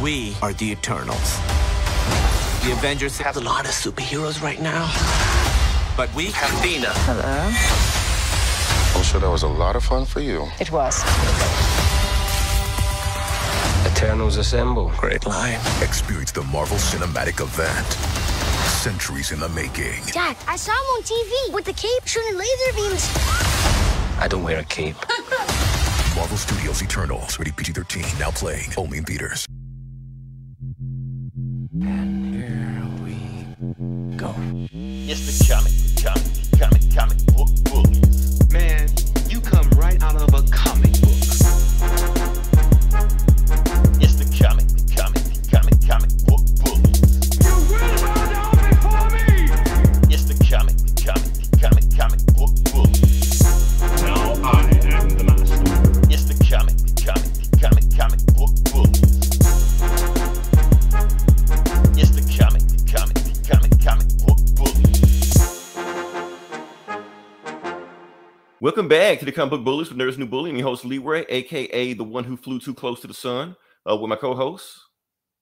We are the Eternals. The Avengers have a lot of superheroes right now. But we have Dina. Hello. I'm sure that was a lot of fun for you. It was. Eternals assemble. Great line. Experience the Marvel Cinematic Event. Centuries in the making. Dad, I saw him on TV with the cape shooting laser beams. I don't wear a cape. Marvel Studios Eternals. Rated PG-13. Now playing. Only in theaters. And here we go. It's the comic book bullies. Man, you come right out of a comic book. It's the comic book bullies. You will bow down before me! It's the comic book bullies. Now I am the master. It's the comic book bullies. It's the comic book bullies. Welcome back to the Comic Book Bullies with Nerds New Bully and your host Leroy, aka the one who flew too close to the sun, with my co-host.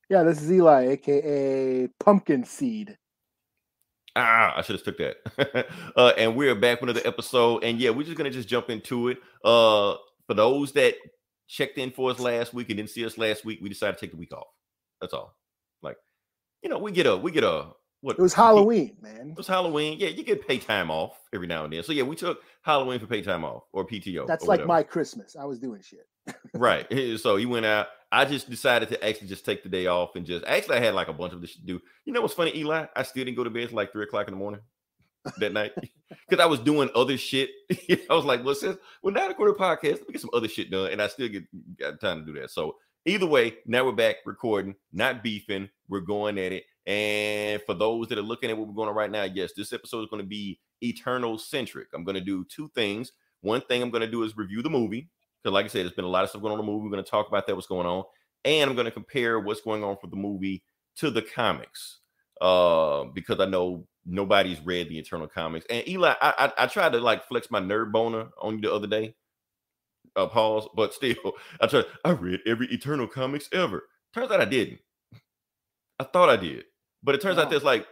Yeah, this is Eli, aka Pumpkin Seed. I should have took that. And we're back with another episode, and yeah, we're just gonna jump into it. For those that checked in for us last week and didn't see us last week, we decided to take the week off. That's all. Like, we get a what? It was Halloween, man. It was Halloween. Yeah, you get pay time off every now and then. So yeah, we took Halloween for pay time off or PTO. That's or like whatever. my Christmas. I was doing shit. Right. So he went out. I just decided to actually just take the day off and I had like a bunch of this to do. You know what's funny, Eli? I still didn't go to bed till like 3:00 in the morning that night because I was doing other shit. I was like, well, now the quarter podcast, let me get some other shit done. And I still got time to do that. So either way, now we're back recording, not beefing. We're going at it. And for those that are looking at what we're going on right now, yes, this episode is going to be Eternal centric. I'm going to do two things. One thing I'm going to do is review the movie. Because like I said, there's been a lot of stuff going on in the movie. We're going to talk about that, what's going on. And I'm going to compare what's going on for the movie to the comics. Because I know nobody's read the Eternal comics. And Eli, I tried to like flex my nerd boner on you the other day. Pause. But still, I read every Eternal comics ever. Turns out I didn't. I thought I did. But it turns out there's like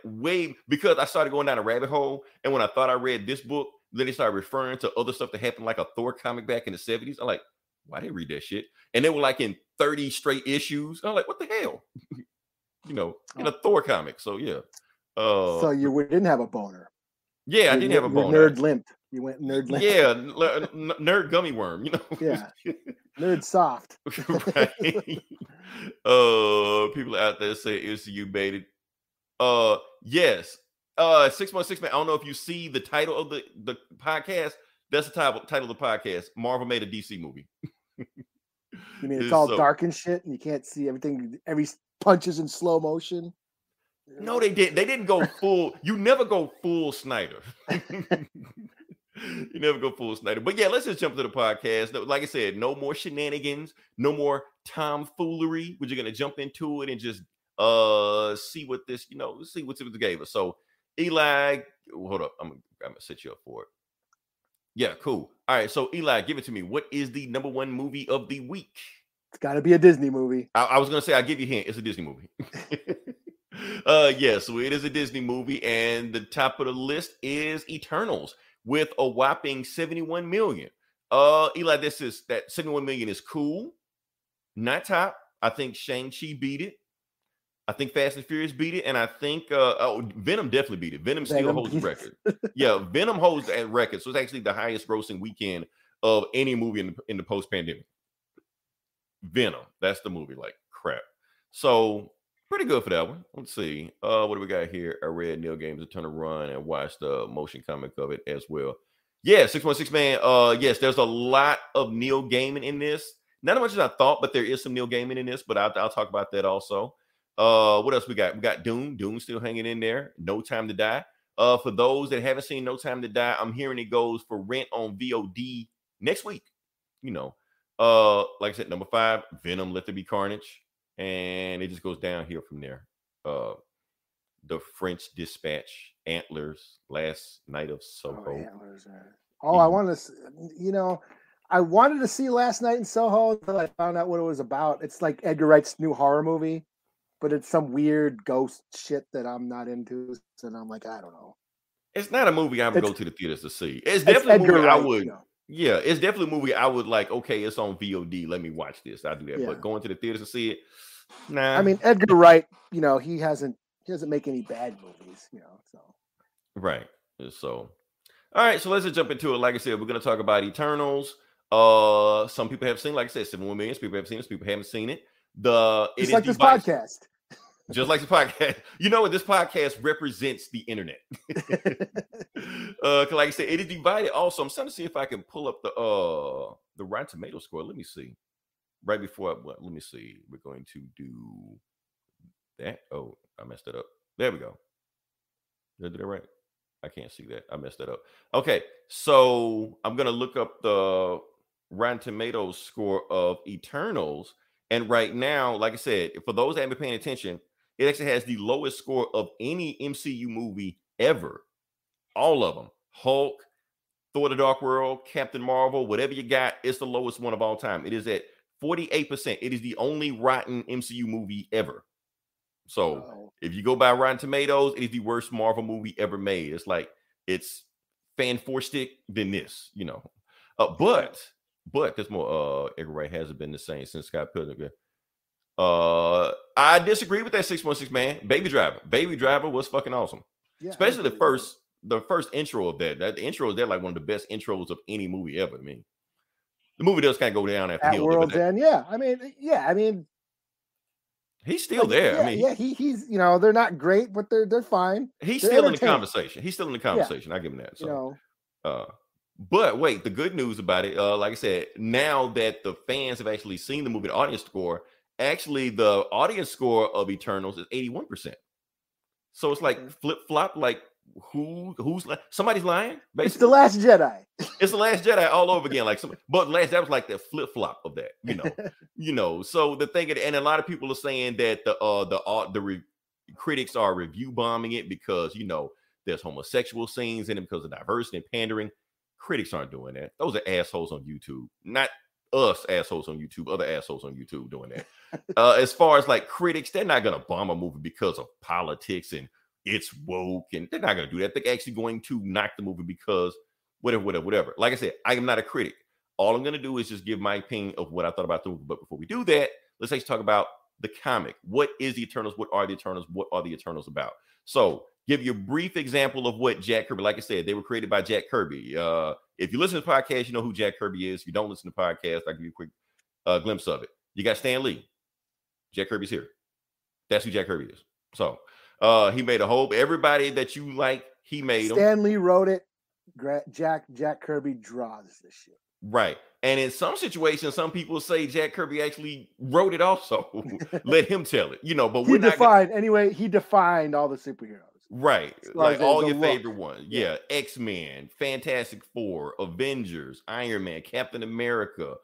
because I started going down a rabbit hole. And when I thought I read this book, then they started referring to other stuff that happened like a Thor comic back in the 70s. I'm like, why did I read that shit? And they were like in 30 straight issues. I'm like, what the hell? In a Thor comic. So yeah. So you didn't have a boner. Yeah, I didn't have a boner. Nerd limp. You went nerd limp. Yeah, nerd gummy worm, Yeah. Nerd soft. Right. People out there say MCU baited. Yes. 616 man. I don't know if you see the title of the podcast. That's the title of the podcast. Marvel made a DC movie. You mean it's all dark and shit, and you can't see everything? Every punch is in slow motion. No, they didn't. They didn't go full. You never go full Snyder. You never go full Snyder. But yeah, let's just jump to the podcast. Like I said, no more shenanigans, no more tomfoolery. We're just gonna jump into it and just see what this, see what it gave us. So Eli, hold up. I'm gonna set you up for it. Yeah, cool. All right, so Eli, give it to me. What is the number one movie of the week? It's got to be a Disney movie. I was gonna say I'll give you a hint. It's a Disney movie. Yeah, so it is a Disney movie, and the top of the list is Eternals with a whopping 71 million. Eli, that 71 million is cool. Not top. I think Shang-Chi beat it. I think Fast and Furious beat it, and I think Venom definitely beat it. Venom still holds the record. Yeah, Venom holds that record, so it's actually the highest grossing weekend of any movie in the post-pandemic. Venom, that's the movie, like crap. So pretty good for that one. Let's see. What do we got here? I read Neil Gaiman's Eternal Run and watched the motion comic of it as well. Yeah, 616 man. Yes, there's a lot of Neil Gaiman in this. Not as much as I thought, but there is some Neil Gaiman in this. But I'll talk about that also. What else we got? We got Doom. Doom still hanging in there. No Time to Die. For those that haven't seen No Time to Die, I'm hearing it goes for rent on VOD next week. Like I said, number 5, Venom, Let There Be Carnage. And it just goes downhill from there. The French Dispatch, Antlers, Last Night of Soho. Antlers. I want to, I wanted to see Last Night in Soho until I found out what it was about. It's like Edgar Wright's new horror movie, but it's some weird ghost shit that I'm not into. And I'm like, I don't know. It's not a movie I would go to the theaters to see. It's definitely a movie I would. You know. Yeah, it's definitely a movie I would like. Okay, it's on VOD. Let me watch this. I'll do that. Yeah. But going to the theaters to see it, nah. I mean, Edgar Wright. You know, he doesn't make any bad movies. You know, so right. So, all right. So let's just jump into it. Like I said, we're going to talk about Eternals. Some people have seen, like I said, 71 million people have seen this. People haven't seen it. Just like this podcast. Just like the podcast. You know what? This podcast represents the internet. Like I said, it is divided also. I'm starting to see if I can pull up the Rotten Tomato score. Let me see. Right before let me see. We're going to do that. Oh, I messed it up. There we go. Did I do that right? I can't see that. I messed that up. Okay. So I'm gonna look up the Rotten Tomatoes score of Eternals. And right now, like I said, for those that haven't been paying attention, it actually has the lowest score of any MCU movie ever. All of them. Hulk, Thor: The Dark World, Captain Marvel, whatever you got, it's the lowest one of all time. It is at 48%. It is the only rotten MCU movie ever. So if you go by Rotten Tomatoes, it is the worst Marvel movie ever made. It's like it's fan-forstic than this, you know. But there's more. Edgar Wright hasn't been the same since Scott Pilgrim. I disagree with that 616 man. Baby Driver was fucking awesome. Yeah, especially the first intro of that. That intro is like one of the best intros of any movie ever. I mean, the movie does kind of go down after At World's End. Yeah, I mean, he's still there. Yeah, I mean, he's you know, they're not great, but they're fine. He's still in the conversation. He's still in the conversation. I give him that. So, you know. But wait, the good news about it, like I said, now that the fans have actually seen the movie, the audience score. Actually, the audience score of Eternals is 81%. So it's like flip-flop, like who's somebody's lying? Basically. It's The Last Jedi. It's The Last Jedi all over again. Like that was like the flip-flop of that, you know. So the thing, and a lot of people are saying that the critics are review bombing it because, you know, there's homosexual scenes in it because of diversity and pandering. Critics aren't doing that. Those are assholes on YouTube, not us assholes on YouTube, other assholes on YouTube doing that. As far as like critics, they're not gonna bomb a movie because of politics and it's woke, and they're not gonna do that. They're actually going to knock the movie because whatever. Like I said, I am not a critic. All I'm gonna do is just give my opinion of what I thought about the movie. But before we do that, let's actually talk about the comic. What is the Eternals? What are the Eternals? What are the Eternals about? So give you a brief example of what Jack Kirby, like I said, they were created by Jack Kirby. If you listen to the podcast, you know who Jack Kirby is. If you don't listen to the podcast, I'll give you a quick glimpse of it. You got Stan Lee. Jack Kirby's here. That's who Jack Kirby is. So he made a whole, everybody that you like, he made them. Stan Lee wrote it. Jack Kirby draws this shit. Right. And in some situations, some people say Jack Kirby actually wrote it also. Let him tell it, you know, but he defined all the superheroes. Right. Like all your favorite ones. Yeah. X-Men, Fantastic Four, Avengers, Iron Man, Captain America,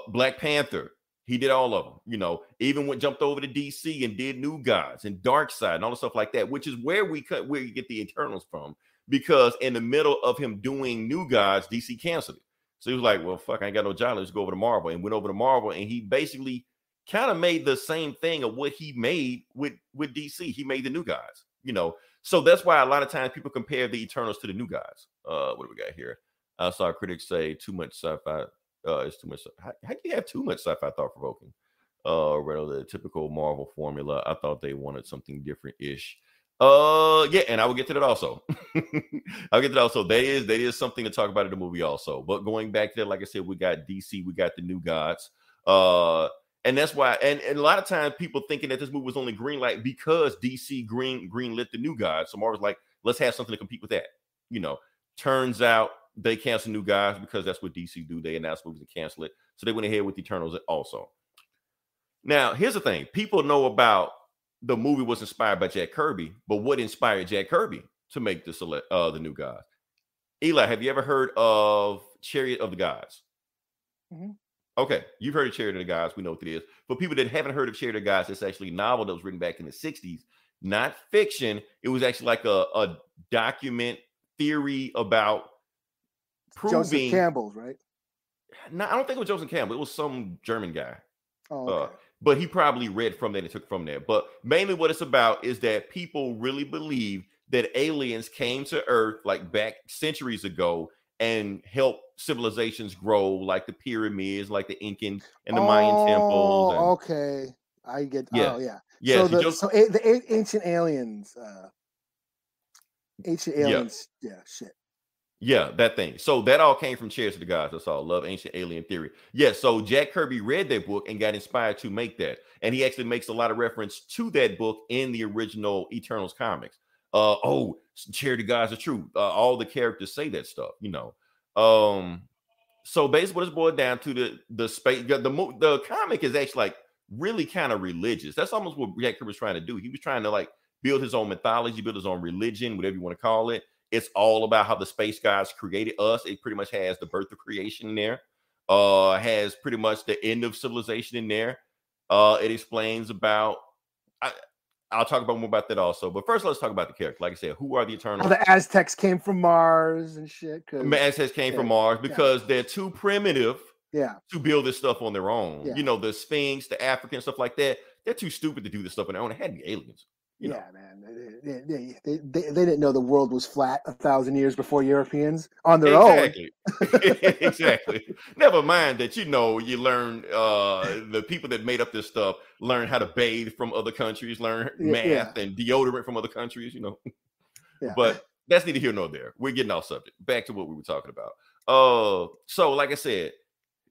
Black Panther. He did all of them, you know, even jumped over to DC and did New Gods and Darkseid and all the stuff like that, which is where you get the Eternals from, because in the middle of him doing New Gods, DC canceled it. So he was like, well, fuck, I ain't got no job. Let's go over to Marvel, and went over to Marvel. And he basically kind of made the same thing of what he made with DC. He made the New Gods, you know. So that's why a lot of times people compare the Eternals to the New Gods. What do we got here? I saw critics say too much sci-fi. It's too much. How can you have too much sci-fi thought-provoking? Rather the typical Marvel formula. I thought they wanted something different-ish. Yeah, and I will get to that also. I'll get to that also. That is something to talk about in the movie also. But going back there, like I said, we got DC, we got the New Gods. And that's why, and a lot of times people thinking that this movie was only green light because DC greenlit the New Gods. So Marvel's like, let's have something to compete with that. You know, turns out they canceled New Gods because that's what DC do. They announce movies and cancel it. So they went ahead with Eternals also. Now, here's the thing. People know about the movie was inspired by Jack Kirby, but what inspired Jack Kirby to make the New Gods? Eli, have you ever heard of Chariot of the Gods? Mm-hmm. Okay, you've heard of Chariot of the Gods. We know what it is. For people that haven't heard of Chariot of the Gods, it's actually a novel that was written back in the 60s. Not fiction. It was actually like a document theory about proving. Joseph Campbell's, right? No, I don't think it was Joseph Campbell. It was some German guy. Oh, okay. But he probably read from that and took from there. But mainly what it's about is that people really believe that aliens came to Earth like back centuries ago and helped civilizations grow, like the pyramids, like the Incan and the Mayan temples. And, okay. I get. Yeah. Oh, yeah. Yeah, The ancient aliens. Yeah, shit. Yeah, that thing. So that all came from Chariots of the Gods. That's all. Love Ancient Alien Theory. Yeah, so Jack Kirby read that book and got inspired to make that. And he actually makes a lot of reference to that book in the original Eternals comics. Chariots of the Gods are true. All the characters say that stuff, you know. So basically what it's boiled down to, the space, the comic is actually like really kind of religious. That's almost what Jack Kirby was trying to do. He was trying to like build his own mythology, build his own religion, whatever you want to call it. It's all about how the space gods created us. It pretty much has the birth of creation in there. Has pretty much the end of civilization in there. It explains about. I'll talk about more about that also. But first, let's talk about the character. Like I said, who are the Eternals? Oh, the Aztecs came from Mars and shit. Aztecs came from Mars because they're too primitive. To build this stuff on their own. You know, the Sphinx, the African stuff like that. They're too stupid to do this stuff on their own. It had to be aliens. You know. Man. They didn't know the world was flat 1,000 years before Europeans on their own. Exactly. Never mind that, you know, you learn the people that made up this stuff learn how to bathe from other countries, learn math and deodorant from other countries, you know. But that's neither here nor there. We're getting off subject. Back to what we were talking about. So like I said,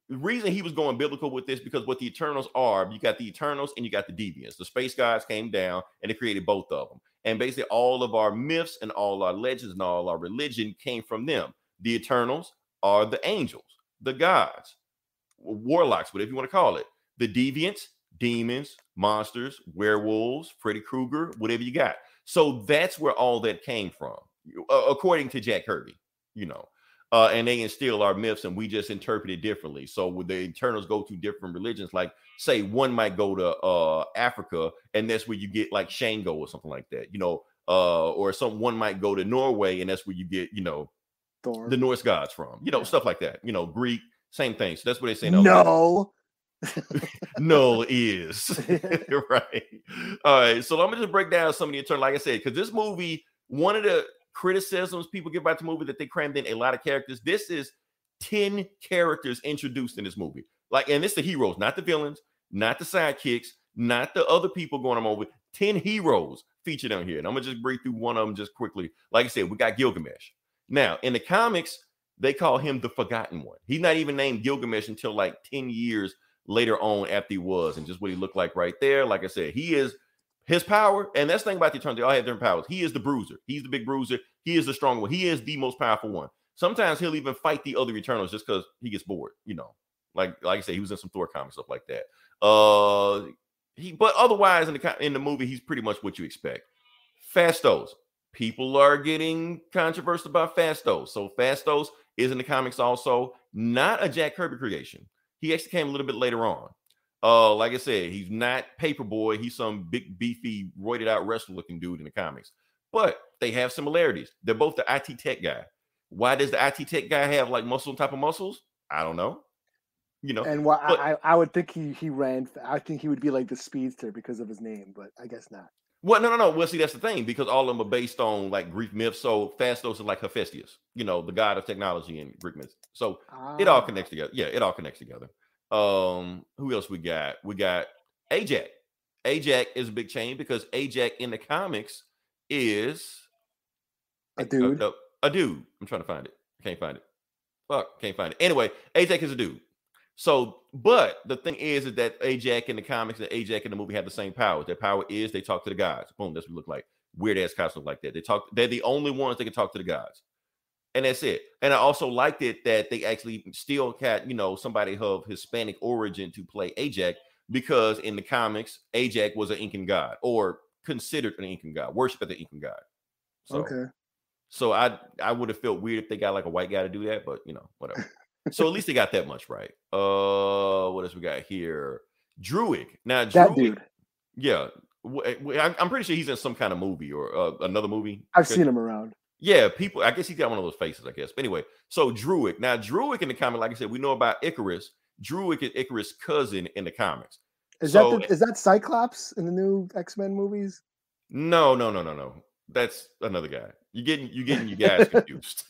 the reason he was going biblical with this because what the Eternals are, you got the Eternals and you got the Deviants. The space gods came down and they created both of them. And basically all of our myths and all our legends and all our religion came from them. The Eternals are the angels, the gods, warlocks, whatever you want to call it. The Deviants, demons, monsters, werewolves, Freddy Krueger, whatever you got. So that's where all that came from, according to Jack Kirby, you know. And they instill our myths and we just interpret it differently. So would the Eternals go to different religions? Like say one might go to Africa and that's where you get like Shango or something like that, you know, or one might go to Norway and that's where you get, you know, Thor. The Norse gods from, you know, stuff like that, you know, Greek, same thing. So that's what they say. No. Null is right. All right. So let me just break down some of the Eternals, like I said, because this movie, one of the criticisms people give about the movie that they crammed in a lot of characters. This is 10 characters introduced in this movie. Like, and it's the heroes, not the villains, not the sidekicks, not the other people going on over. 10 heroes featured on here. And I'm gonna just break through one of them just quickly. Like I said, we got Gilgamesh. Now, in the comics, they call him the Forgotten One. He's not even named Gilgamesh until like 10 years later on after he was, and just what he looked like right there. Like I said, he is his power, and that's the thing about the Eternals, they all have different powers. He is the bruiser. He's the big bruiser. He is the strong one. He is the most powerful one. Sometimes he'll even fight the other Eternals just because he gets bored, you know. Like I said, he was in some Thor comics, stuff like that. But otherwise in the movie, he's pretty much what you expect. Phastos. People are getting controversial about Phastos. So Phastos is in the comics also, not a Jack Kirby creation. He actually came a little bit later on. Like I said, he's not Paperboy. He's some big, beefy, roided out wrestler looking dude in the comics. But they have similarities. They're both the IT tech guy. Why does the IT tech guy have like muscle on top of muscles? I don't know. You know. And I would think he ran. I think he would be like the speedster because of his name, but I guess not. Well, no. Well, see, that's the thing, because all of them are based on like Greek myths. So Phastos is like Hephaestus, you know, the god of technology in Greek myths. So it all connects together. Yeah, it all connects together. Who else we got? We got Ajax. Ajax is a big change because Ajax in the comics is a dude. A dude. I'm trying to find it. I can't find it. Fuck, can't find it. Anyway, Ajax is a dude. So, but the thing is that Ajax in the comics and Ajax in the movie have the same powers. Their power is they talk to the gods. Boom, that's what we look like. Weird ass costumes like that. They're the only ones that can talk to the gods. And that's it. And I also liked it that they actually still had, you know, somebody of Hispanic origin to play Ajax, because in the comics, Ajax was an Incan god, or considered an Incan god, worshipped as an Incan god. So, okay. So I would have felt weird if they got like a white guy to do that, but you know, whatever. So at least they got that much right. What else we got here? Druid. Now, that dude. Yeah. I'm pretty sure he's in some kind of movie or another movie. I've seen him around. Yeah, people. I guess he's got one of those faces. I guess. But anyway, so Druid. Now Druid in the comic, like I said, we know about Icarus. Druid is Icarus' cousin in the comics. Is that Cyclops in the new X-Men movies? No. That's another guy. You're getting your guys confused.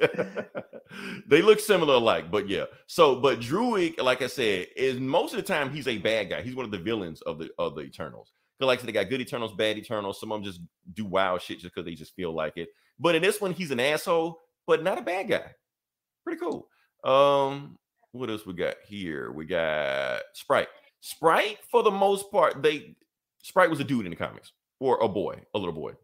They look similar alike, but yeah. So, but Druid, like I said, is most of the time he's a bad guy. He's one of the villains of the Eternals. Because like I said, they got good Eternals, bad Eternals. Some of them just do wild shit just because they just feel like it. But in this one, he's an asshole, but not a bad guy. Pretty cool. What else we got here? We got Sprite. Sprite, for the most part, Sprite was a dude in the comics, or a little boy.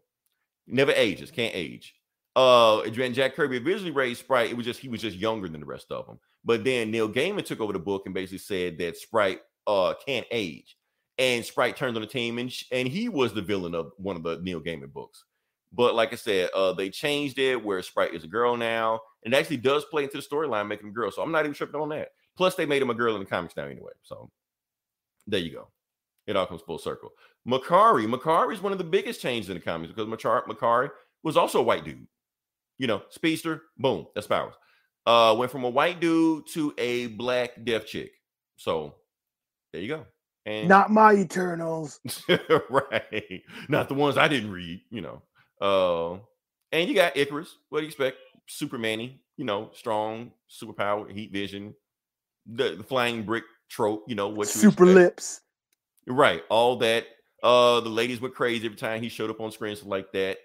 Never ages, can't age. When Jack Kirby originally raised Sprite, he was just younger than the rest of them. But then Neil Gaiman took over the book and basically said that Sprite can't age, and Sprite turned on the team, and he was the villain of one of the Neil Gaiman books. But like I said, they changed it where Sprite is a girl now, and it actually does play into the storyline, making him a girl. So I'm not even tripping on that. Plus, they made him a girl in the comics now anyway. So there you go. It all comes full circle. Makari is one of the biggest changes in the comics because Makari was also a white dude. You know, speedster, boom, that's powers. Went from a white dude to a black deaf chick. So there you go. And not my Eternals. Right. Not the ones I didn't read, you know. And you got Icarus. What do you expect? Superman-y, you know, strong, superpower, heat vision, the flying brick trope, you know, what you super expect. Lips. Right, all that. The ladies were crazy every time he showed up on screen, stuff like that.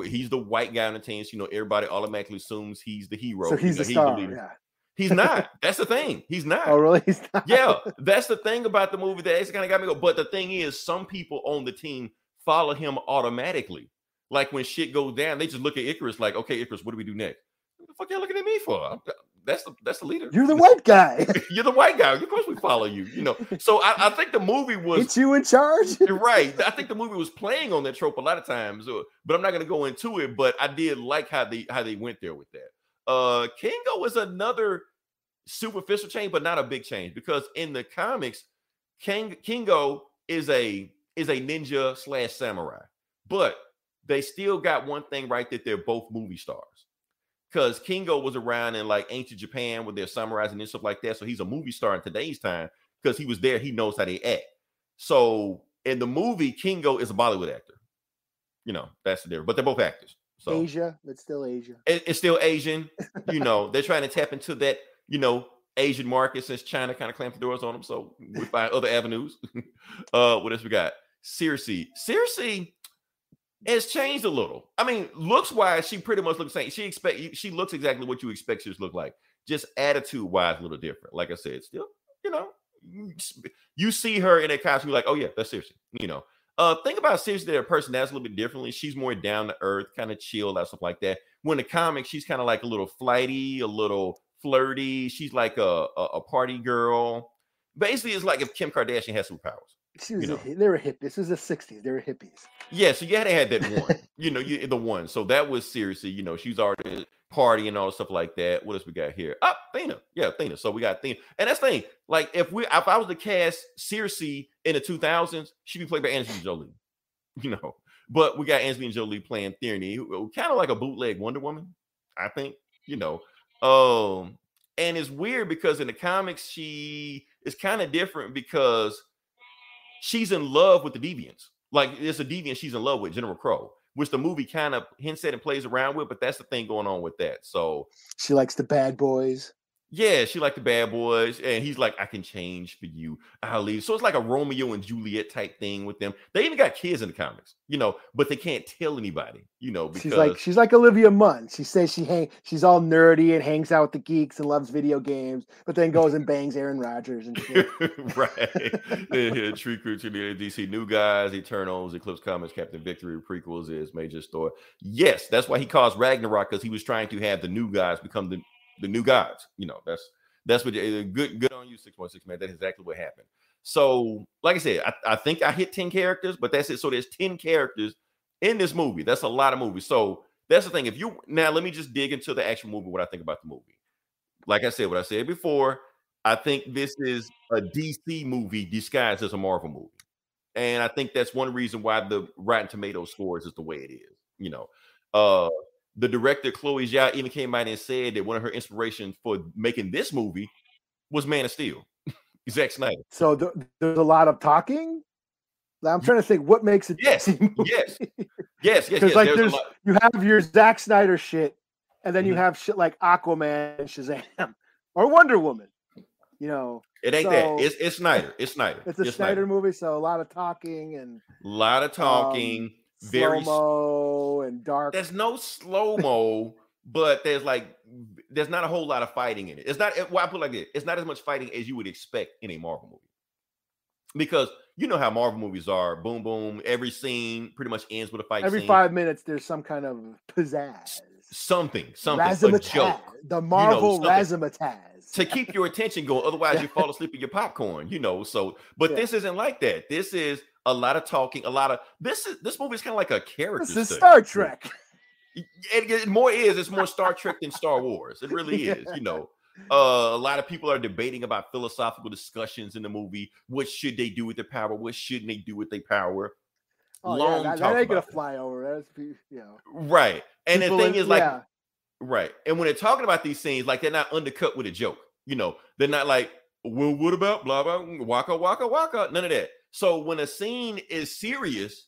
He's the white guy on the team, so you know everybody automatically assumes he's the hero. So he's the star. Yeah. He's not. That's the thing. He's not. Oh, really? He's not. Yeah, that's the thing about the movie that kind of got me go. But the thing is, some people on the team follow him automatically. Like when shit goes down, they just look at Icarus like, okay, Icarus, what do we do next? What the fuck y'all looking at me for? That's the leader. You're the white guy. You're the white guy. Of course we follow you. You know. So I think the movie was. Ain't you in charge? Right. I think the movie was playing on that trope a lot of times. But I'm not going to go into it. But I did like how they went there with that. Kingo was another superficial change, but not a big change because in the comics, Kingo is a ninja / samurai, but they still got one thing right, that they're both movie stars. Because Kingo was around in like ancient Japan with their samurais and stuff like that. So he's a movie star in today's time because he was there. He knows how they act. So in the movie, Kingo is a Bollywood actor. You know, that's the difference. But they're both actors. So Asia, it's still Asia. It's still Asian. You know, they're trying to tap into that, you know, Asian market since China kind of clamped the doors on them. So we find other avenues. What else we got? Circe has changed a little. I mean, looks wise, she pretty much looks the same. She looks exactly what you expect she to look like. Just attitude wise, a little different. Like I said, still, you know, you see her in that costume, you're like, oh yeah, that's Circe. You know, think about Circe, that her personality a little bit differently. She's more down to earth, kind of chill, that stuff like that. When the comic, she's kind of like a little flighty, a little flirty. She's like a party girl. Basically, it's like if Kim Kardashian has superpowers. She was they were hip. This was the 60s. They were hippies. Yeah, so you had to have that one. You know, the one. So that was seriously, you know, she's already partying and all stuff like that. What else we got here? Oh, Athena. Yeah, Athena. So we got Athena. And that's the thing. Like, if I was to cast Circe in the 2000s, she'd be played by Angelina Jolie. You know, but we got Angelina Jolie playing Thierny, who kind of like a bootleg Wonder Woman, I think. You know, and it's weird because in the comics she is kind of different because she's in love with the deviants. Like, it's a deviant she's in love with, General Crow, which the movie kind of hints at and plays around with, but that's the thing going on with that. So she likes the bad boys. Yeah, she liked the bad boys, and he's like, I can change for you. I'll leave. So it's like a Romeo and Juliet type thing with them. They even got kids in the comics, you know, but they can't tell anybody, you know, because she's like Olivia Munn. She says she's all nerdy and hangs out with the geeks and loves video games, but then goes and bangs Aaron Rodgers and shit. Right. Then Tree Crew to the DC New Guys, Eternals, Eclipse Comics, Captain Victory, prequels is major story. Yes, that's why he caused Ragnarok, because he was trying to have the new guys become the new gods. You know, that's what good on you, 6.6 man. That's exactly what happened. So like I said, I think I hit 10 characters, but that's it. So there's 10 characters in this movie. That's a lot of movies. So that's the thing. Now let me just dig into the actual movie, what I think about the movie. Like I said, what I said before, I think this is a DC movie disguised as a Marvel movie. And I think that's one reason why the Rotten Tomatoes scores is the way it is, you know. the director Chloe Zhao even came out and said that one of her inspirations for making this movie was Man of Steel. Zack Snyder. So there's a lot of talking. I'm trying to think what makes it. Yes. Because like you have your Zack Snyder shit, and then you have shit like Aquaman and Shazam or Wonder Woman. You know, it ain't that. It's Snyder. It's Snyder. It's a Snyder movie, so a lot of talking and very slow-mo and dark. There's no slow-mo, but there's not a whole lot of fighting in it. It's not. Well, I put it like this: it's not as much fighting as you would expect in a Marvel movie, because you know how Marvel movies are. Boom, boom. Every scene pretty much ends with a fight. Every 5 minutes, there's some kind of pizzazz. Something, a joke. The Marvel razzmatazz. To keep your attention going, otherwise you fall asleep in your popcorn, you know. So, but this isn't like that. This is a lot of talking, a lot of this movie is kind of like a character. This is Star Trek. It's more Star Trek than Star Wars. It really is, you know. A lot of people are debating about philosophical discussions in the movie. What should they do with their power? What shouldn't they do with their power? That ain't gonna fly over. That's, you know, right. And the thing is, like, right. And when they're talking about these scenes, like, they're not undercut with a joke. You know, they're not like, well, what about blah blah waka waka waka? None of that. So when a scene is serious,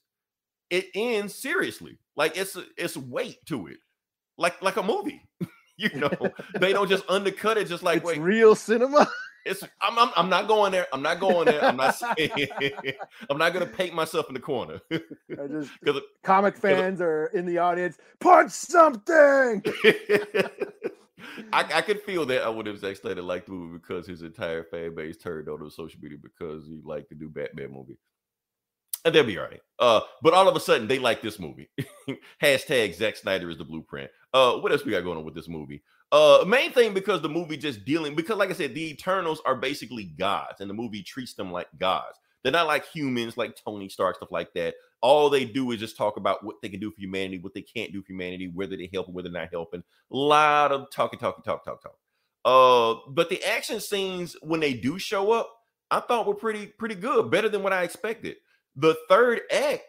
it ends seriously. Like it's weight to it, like a movie. You know, they don't just undercut it. Just like it's real cinema. I'm not going there. I'm not going there. I'm not saying. I'm not going to paint myself in the corner. Because comic fans are in the audience. Punch something. I could feel that I would have Zack Snyder liked the movie because his entire fan base turned on social media because he liked to do Batman movie. And they'll be all right. But all of a sudden, they like this movie. Hashtag Zack Snyder is the blueprint. What else we got going on with this movie? Main thing because the movie because like I said, the Eternals are basically gods, and the movie treats them like gods. They're not like humans, like Tony Stark, stuff like that. All they do is just talk about what they can do for humanity, what they can't do for humanity, whether they help and whether they're not helping. A lot of talk. But the action scenes when they do show up, I thought were pretty good, better than what I expected. The third act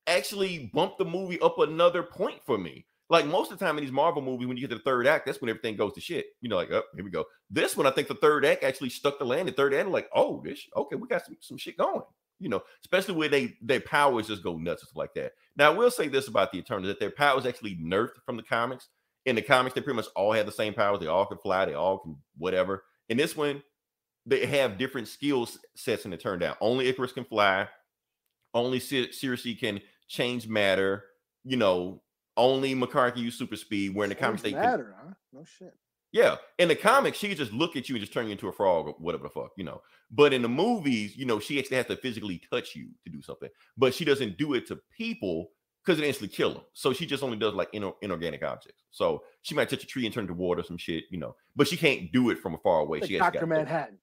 actually bumped the movie up another point for me. Like most of the time in these Marvel movies, when you get to the third act, that's when everything goes to shit. You know, like, oh, here we go. This one, I think the third act actually stuck the land. The third act, like, oh, okay, we got some shit going. You know, especially where their powers just go nuts and stuff like that. Now, I will say this about the Eternals, that their powers actually nerfed from the comics. In the comics, they pretty much all have the same powers. They all can fly. They all can whatever. In this one, they have different skill sets in the turn down. Only Icarus can fly. Only Circe can change matter. You know, only Makar can use super speed. Where in the comics, they matter, huh? No shit. Yeah, in the comics, she can just look at you and just turn you into a frog or whatever the fuck, you know. But in the movies, you know, she actually has to physically touch you to do something. But she doesn't do it to people because it instantly kill them. So she just only does like inorganic objects. So she might touch a tree and turn to water, some shit, you know. But she can't do it from far away. Like she Dr. Manhattan.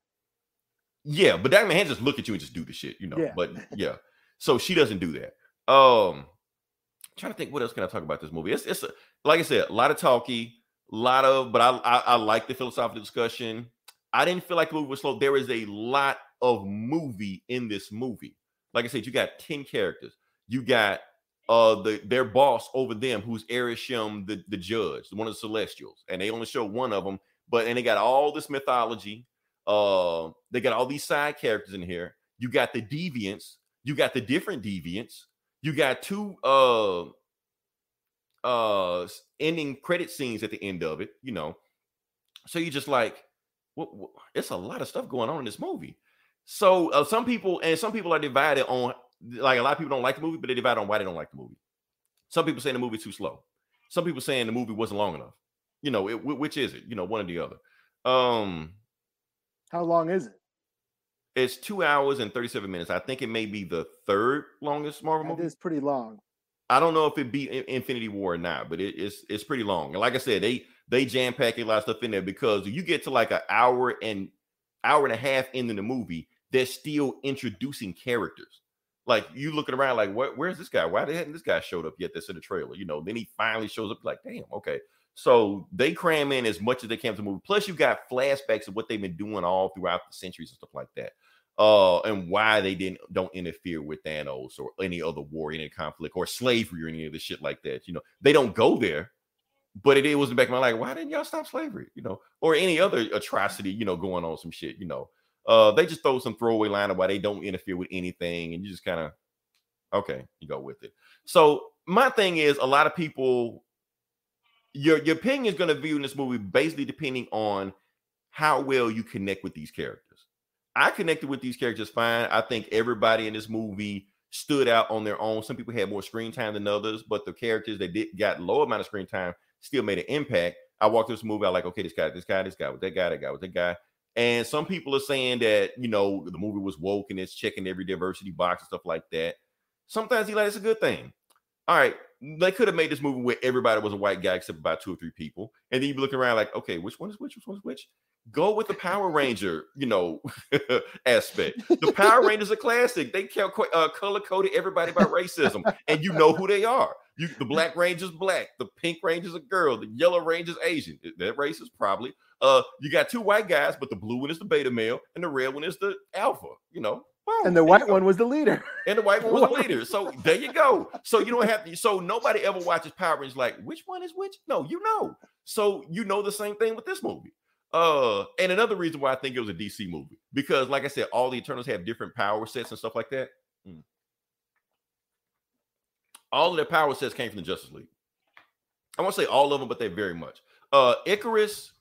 Yeah, but Dr. Manhattan just look at you and just do the shit, you know. Yeah. But yeah, so she doesn't do that. Trying to think what else can I talk about this movie. It's like I said, a lot of talky. But I like the philosophical discussion. I didn't feel like the movie was slow. There is a lot of movie in this movie. Like I said, you got 10 characters. You got their boss over them, who's Erisham, the judge, one of the Celestials, and they only show one of them. And they got all this mythology. They got all these side characters in here. You got the deviants. You got the different deviants. You got two ending credit scenes at the end of it, you know. So you just like, it's a lot of stuff going on in this movie. So some people are divided on, like, a lot of people don't like the movie, but they divide on why they don't like the movie. Some people saying the movie's too slow. Some people saying the movie wasn't long enough. You know, which is it? You know, one or the other. How long is it? It's 2 hours and 37 minutes. I think it may be the third longest Marvel movie. It is pretty long. I don't know if it beat Infinity War or not, but it's pretty long. And like I said, they jam pack a lot of stuff in there because you get to like an hour and a half into the movie, they're still introducing characters. Like you looking around like, where's this guy? Why hadn't this guy showed up yet? That's in the trailer, you know. Then he finally shows up. Like, damn, okay. So they cram in as much as they can to the movie. Plus, you got flashbacks of what they've been doing all throughout the centuries and stuff like that. and why they don't interfere with Thanos or any other war, any conflict, or slavery or any of the shit like that. You know, they don't go there, but it was in the back of my mind, like, why didn't y'all stop slavery? You know, or any other atrocity, you know, going on some shit, you know. They just throw some throwaway line of why they don't interfere with anything, and you just kind of, okay, you go with it. So my thing is, a lot of people, your opinion is going to view in this movie basically depending on how well you connect with these characters. I connected with these characters fine. I think everybody in this movie stood out on their own. Some people had more screen time than others, but the characters that got low amount of screen time still made an impact. I walked through this movie, I like, okay, this guy with that guy. And some people are saying that, you know, the movie was woke and it's checking every diversity box and stuff like that. Sometimes it's a good thing. All right, they could have made this movie where everybody was a white guy except about 2 or 3 people. And then you be looking around like, okay, which one is which? Which one is which? Go with the Power Ranger, you know, aspect. The Power Rangers are classic. They color-coded everybody by racism, and you know who they are. The Black Ranger's black, the Pink Ranger's a girl, the Yellow Ranger's Asian. That racist, probably. You got 2 white guys, but the blue one is the beta male, and the red one is the alpha, you know. Boom, and the white one was the leader. And the white one was the leader. So there you go. So you don't have to. So nobody ever watches Power Rangers like, which one is which? No, you know. So you know the same thing with this movie. And another reason why I think it was a DC movie, because like I said, all the Eternals have different power sets and stuff like that. All of their power sets came from the Justice League. I won't say all of them, but they very much. Icarus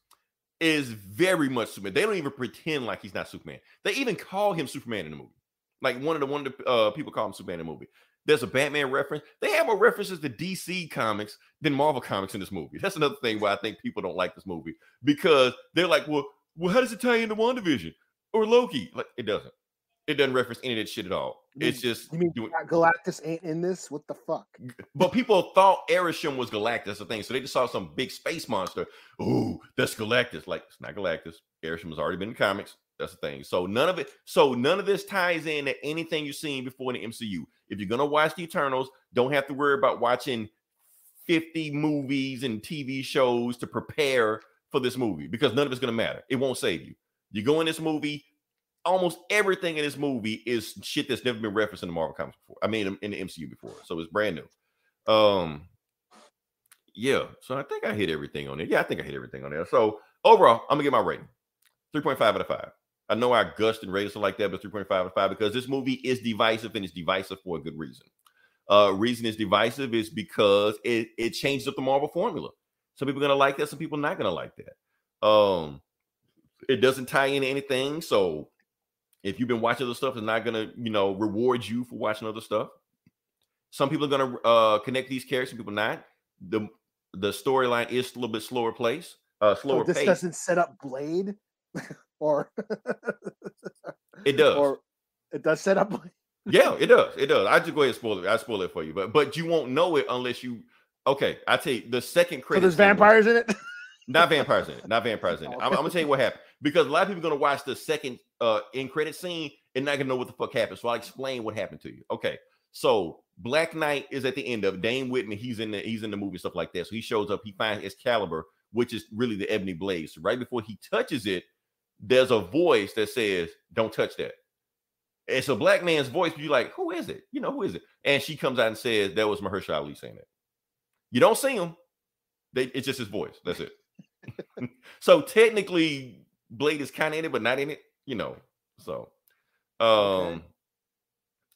is very much Superman. They don't even pretend like he's not Superman. They even call him Superman in the movie. Like one of the people call him Superman in the movie. There's a Batman reference. They have more references to DC comics than Marvel comics in this movie. That's another thing why I think people don't like this movie, because they're like, well, how does it tie into WandaVision or Loki? Like, it doesn't. It doesn't reference any of that shit at all. It's just Galactus ain't in this? What the fuck? But people thought Arishem was Galactus. That's the thing. So they just saw some big space monster. Ooh, that's Galactus. Like, it's not Galactus. Arishem has already been in comics. That's the thing. So none of this ties in to anything you've seen before in the MCU. If you're gonna watch the Eternals, don't have to worry about watching 50 movies and TV shows to prepare for this movie, because none of it's gonna matter. It won't save you. You go in this movie. Almost everything in this movie is shit that's never been referenced in the Marvel comics before. I mean, in the MCU before, so it's brand new. Yeah. So I think I hit everything on it. Yeah, I think I hit everything on there. So overall, I'm gonna get my rating 3.5 out of 5. I know I gushed and rated something like that, but 3.5 out of 5 because this movie is divisive, and it's divisive for a good reason. Reason it's divisive is because it changes up the Marvel formula. Some people are gonna like that, some people not gonna like that. It doesn't tie into anything, so. If you've been watching other stuff, it's not gonna, you know, reward you for watching other stuff. Some people are gonna connect these characters, some people not. The storyline is a little bit slower pace. So this doesn't set up Blade, or it does. Or it does set up Blade. Yeah, it does. It does. I just go ahead and spoil it. I spoil it for you, but you won't know it unless you. Okay, I tell you the second credit. So there's vampires in it. Not vampires in it. Not vampires in it. I'm gonna tell you what happened, because a lot of people are gonna watch the second end credit scene and not gonna know what the fuck happened. So I'll explain what happened to you. Okay, so Black Knight is at the end of Dane Whitman. He's in the movie and stuff like that. So he shows up. He finds Excalibur, which is really the Ebony Blade. So right before he touches it, there's a voice that says, "Don't touch that." And so Black Man's voice, you're like, "Who is it? You know, who is it?" And she comes out and says, "That was Mahershala Ali saying that." You don't see him. It's just his voice. That's it. So technically Blade is kind of in it, but not in it, you know. So okay.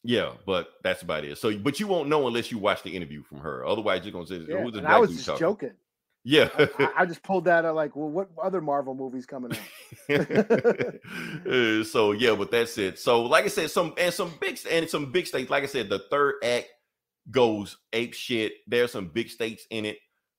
Yeah, but that's about it. So but you won't know unless you watch the interview from her. Otherwise you're gonna say, yeah, who's I was just joking. Yeah. I just pulled that out like, well, what other Marvel movies coming out? So yeah, but that's it. So like I said, some big states. Like I said, the third act goes ape shit. There's some big states in it.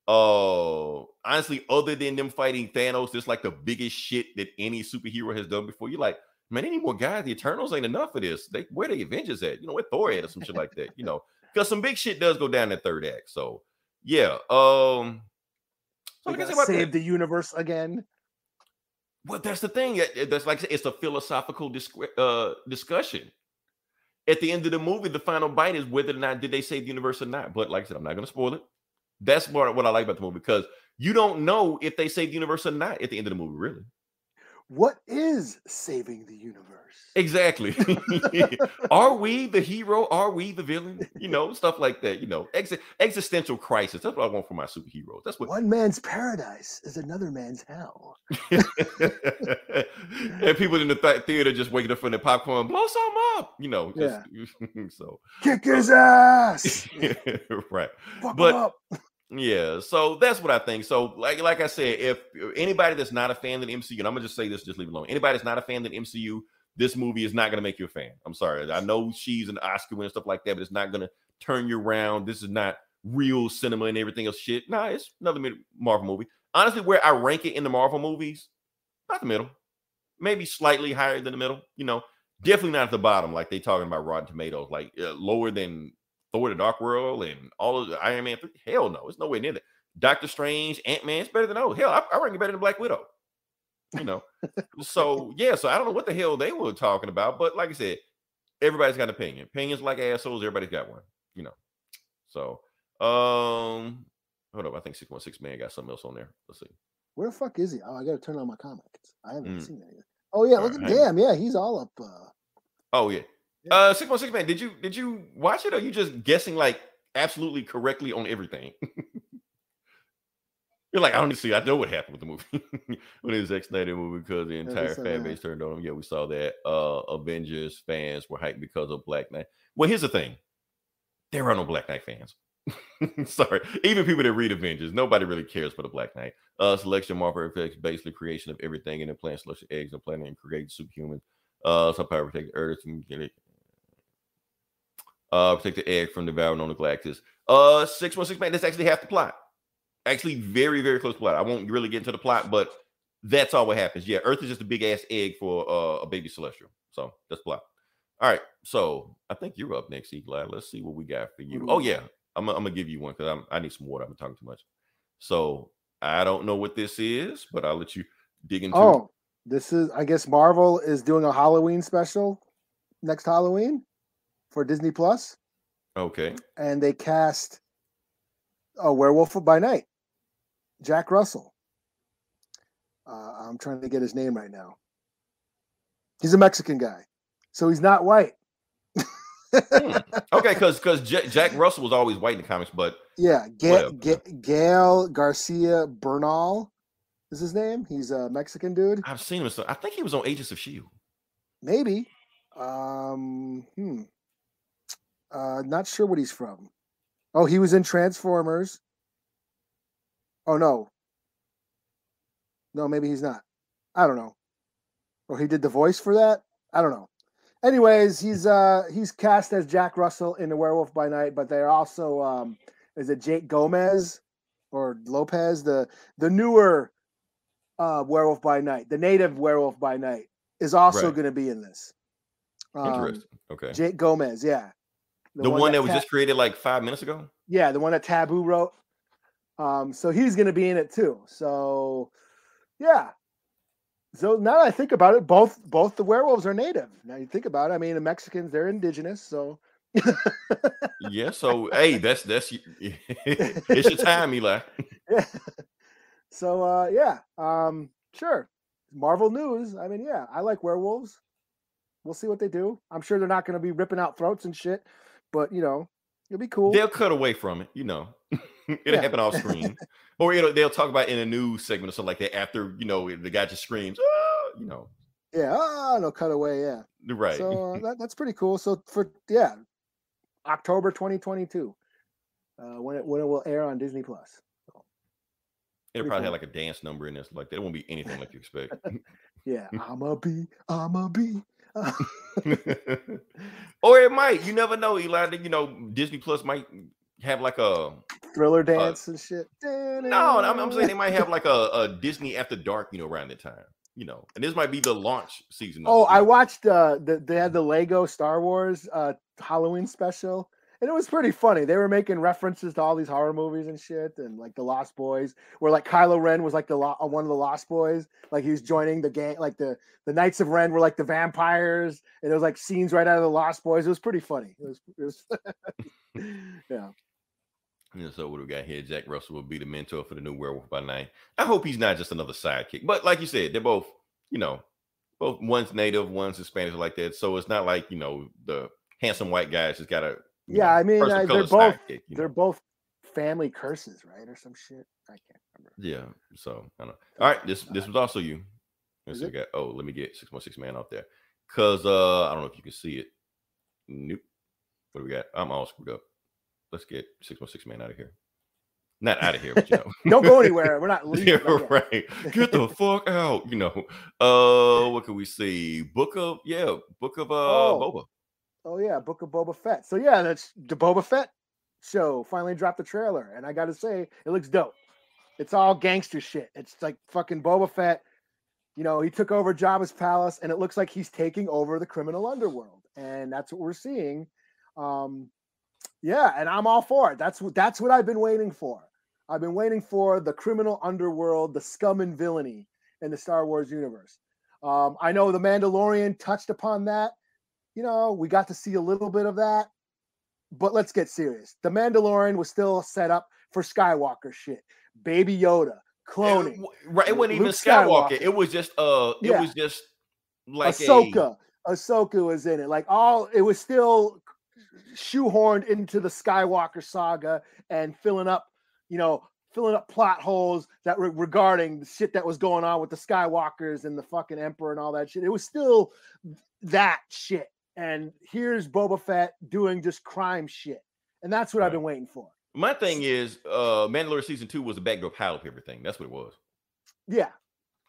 Honestly, other than them fighting Thanos, this like the biggest shit that any superhero has done before. You're like, man, they need more guys. The Eternals ain't enough for this. Where the Avengers at? You know, where Thor at or some shit like that. You know, because some big shit does go down that third act. So yeah. So like I said, save the universe again. Well, that's the thing. That's like it's a philosophical discussion. At the end of the movie, the final bite is whether or not did they save the universe or not. But like I said, I'm not going to spoil it. That's what I like about the movie, because you don't know if they save the universe or not at the end of the movie, really. what is saving the universe? Exactly. Are we the hero? Are we the villain? Stuff like that. Existential crisis. That's what I want for my superheroes. That's what One man's paradise is another man's hell. And people in the theater just waking up from their popcorn, blow some up. So kick his ass. Right. Fuck him up. Yeah, so that's what I think. So, like I said, if anybody that's not a fan of the MCU, and I'm gonna just say this, just leave it alone. Anybody that's not a fan of the MCU, this movie is not gonna make you a fan. I'm sorry. I know she's an Oscar winner and stuff like that, but it's not gonna turn you around. This is not real cinema and everything else shit. Nah, it's another Marvel movie. Honestly, where I rank it in the Marvel movies, not the middle, maybe slightly higher than the middle. Definitely not at the bottom, like they talking about Rotten Tomatoes, like lower than Thor: The Dark World and all of the Iron Man 3. Hell no, it's nowhere near that. Doctor Strange, Ant-Man, it's better than those. Hell, I rank it better than Black Widow. So yeah, so I don't know what the hell they were talking about, but like I said, everybody's got an opinion. Opinions like assholes, everybody's got one. So hold up, I think 616 Man got something else on there. Let's see. Where the fuck is he? Oh, I gotta turn on my comics. I haven't seen anything. Oh yeah, look at damn, yeah, he's all up. Oh yeah. 616 Man, did you watch it, or are you just guessing like absolutely correctly on everything? You're like, I don't need to see. I know what happened with the movie when it was Zack Snyder movie because the entire fan base turned on him. Yeah, we saw that. Avengers fans were hyped because of Black Knight. Well, here's the thing: there are no Black Knight fans. Sorry, even people that read Avengers, nobody really cares for the Black Knight. Selection Marvel effects, basically creation of everything, and then plant selection eggs and planet and create superhuman. Some power protect the Earth and get it. Protect the egg from devouring on the Galactus. 616 Man, that's actually half the plot. Actually, very, very close to plot. I won't really get into the plot, but that's all what happens. Yeah, Earth is just a big ass egg for a baby celestial. So that's plot. All right. So I think you're up next, Eli. Let's see what we got for you. Oh yeah, I'm gonna give you one because I need some water. I've been talking too much. So I don't know what this is, but I'll let you dig into. Oh, this is, I guess Marvel is doing a Halloween special next Halloween for Disney Plus. Okay. And they cast a Werewolf by Night, Jack Russell. I'm trying to get his name right now. He's a Mexican guy, so he's not white. Okay, because Jack Russell was always white in the comics, but yeah, Gael Garcia Bernal is his name. He's a Mexican dude. I've seen him. I think he was on Agents of S.H.I.E.L.D. Maybe. Not sure what he's from. Oh, he was in Transformers. Oh no, maybe he's not. I don't know. Or he did the voice for that. I don't know. Anyways, he's cast as Jack Russell in The Werewolf by Night, but they're also is it Jake Gomez or Lopez, the newer Werewolf by Night, the native Werewolf by Night is also going to be in this. Interesting. Okay. Jake Gomez, yeah. The one that was just created like 5 minutes ago? Yeah, the one that Taboo wrote. So he's going to be in it too. So, yeah. So now that I think about it, both the werewolves are native. Now you think about it, I mean, the Mexicans, they're indigenous, so. Yeah, so, hey, that's it's your time, Eli. Yeah. So, yeah, sure. Marvel News. I mean, yeah, I like werewolves. We'll see what they do. I'm sure they're not going to be ripping out throats and shit, but, it'll be cool. They'll cut away from it, It'll happen off screen. Or, they'll talk about it in a news segment or something like that after, the guy just screams, Yeah, no cut away, yeah. Right. So that's pretty cool. So October 2022, when it will air on Disney Plus. So, it'll probably have like a dance number in this like that. It won't be anything like you expect. Yeah, I'm a bee. Or it might. You never know, Eli. Disney Plus might have like a thriller dance and shit. No, I'm saying they might have like a Disney After Dark, around that time. And this might be the launch season. Oh, I watched they had the Lego Star Wars Halloween special, and it was pretty funny. They were making references to all these horror movies and shit, and like the Lost Boys, where like Kylo Ren was like one of the Lost Boys, like he was joining the gang, like the Knights of Ren were like the vampires, and it was like scenes right out of the Lost Boys. It was pretty funny. It was yeah. So what we got here, Jack Russell will be the mentor for the new Werewolf by Night. I hope he's not just another sidekick. But like you said, they're both you know, both one's native, one's Hispanic, like that. So it's not like, you know, the handsome white guys just got a I mean, they're both family curses, right, or some shit. I can't remember. Yeah. So I don't know. All right, this was also you. Let's see, let me get 616 man out there, cause I don't know if you can see it. Nope. What do we got? I'm all screwed up. Let's get 616 man out of here. Not out of here, but you know. Don't go anywhere. We're not leaving. Right. Get the fuck out. You know. What can we see? Book of Boba. Oh yeah, Book of Boba Fett. So yeah, that's the Boba Fett show. Finally dropped the trailer, and I gotta say, it looks dope. It's all gangster shit. It's like fucking Boba Fett. You know, he took over Jabba's palace, and it looks like he's taking over the criminal underworld, and that's what we're seeing. Yeah, and I'm all for it. That's what I've been waiting for. I've been waiting for the criminal underworld, the scum and villainy in the Star Wars universe. I know The Mandalorian touched upon that. You know, we got to see a little bit of that, but let's get serious. The Mandalorian was still set up for Skywalker shit. Baby Yoda, cloning. Right, it wasn't even Skywalker. It was just it was just like Ahsoka. Ahsoka was in it. Like it was still shoehorned into the Skywalker saga and filling up plot holes that were regarding the shit that was going on with the Skywalkers and the fucking Emperor and all that shit. It was still that shit. And here's Boba Fett doing just crime shit. And that's what I've been waiting for. My thing is, Mandalorian season 2 was a backdoor pilot of everything. That's what it was. Yeah.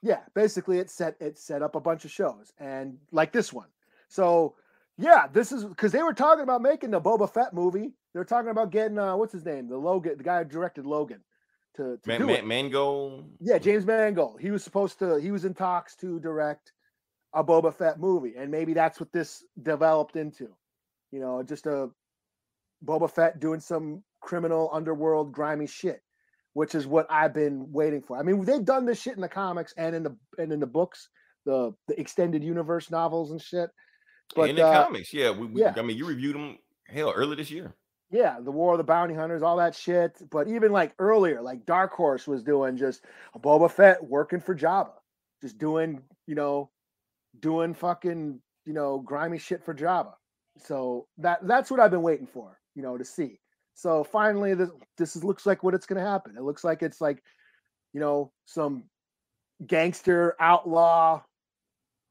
Yeah. Basically it set up a bunch of shows, and like this one. So yeah, this is because they were talking about making the Boba Fett movie. They're talking about getting what's his name? The guy who directed Logan to do it. Mangold. Yeah, James Mangold. He was in talks to direct a Boba Fett movie, and maybe that's what this developed into. You know, just a Boba Fett doing some criminal underworld grimy shit, which is what I've been waiting for. I mean, they've done this shit in the comics and in the books, the extended universe novels and shit. But in the comics, yeah. I mean, you reviewed them early this year. Yeah, the War of the Bounty Hunters, all that shit. But even like earlier, like Dark Horse was doing just a Boba Fett working for Jabba, just doing fucking, grimy shit for Jabba. So that's what I've been waiting for, to see. So finally, this looks like what it's going to happen. It looks like it's like, some gangster outlaw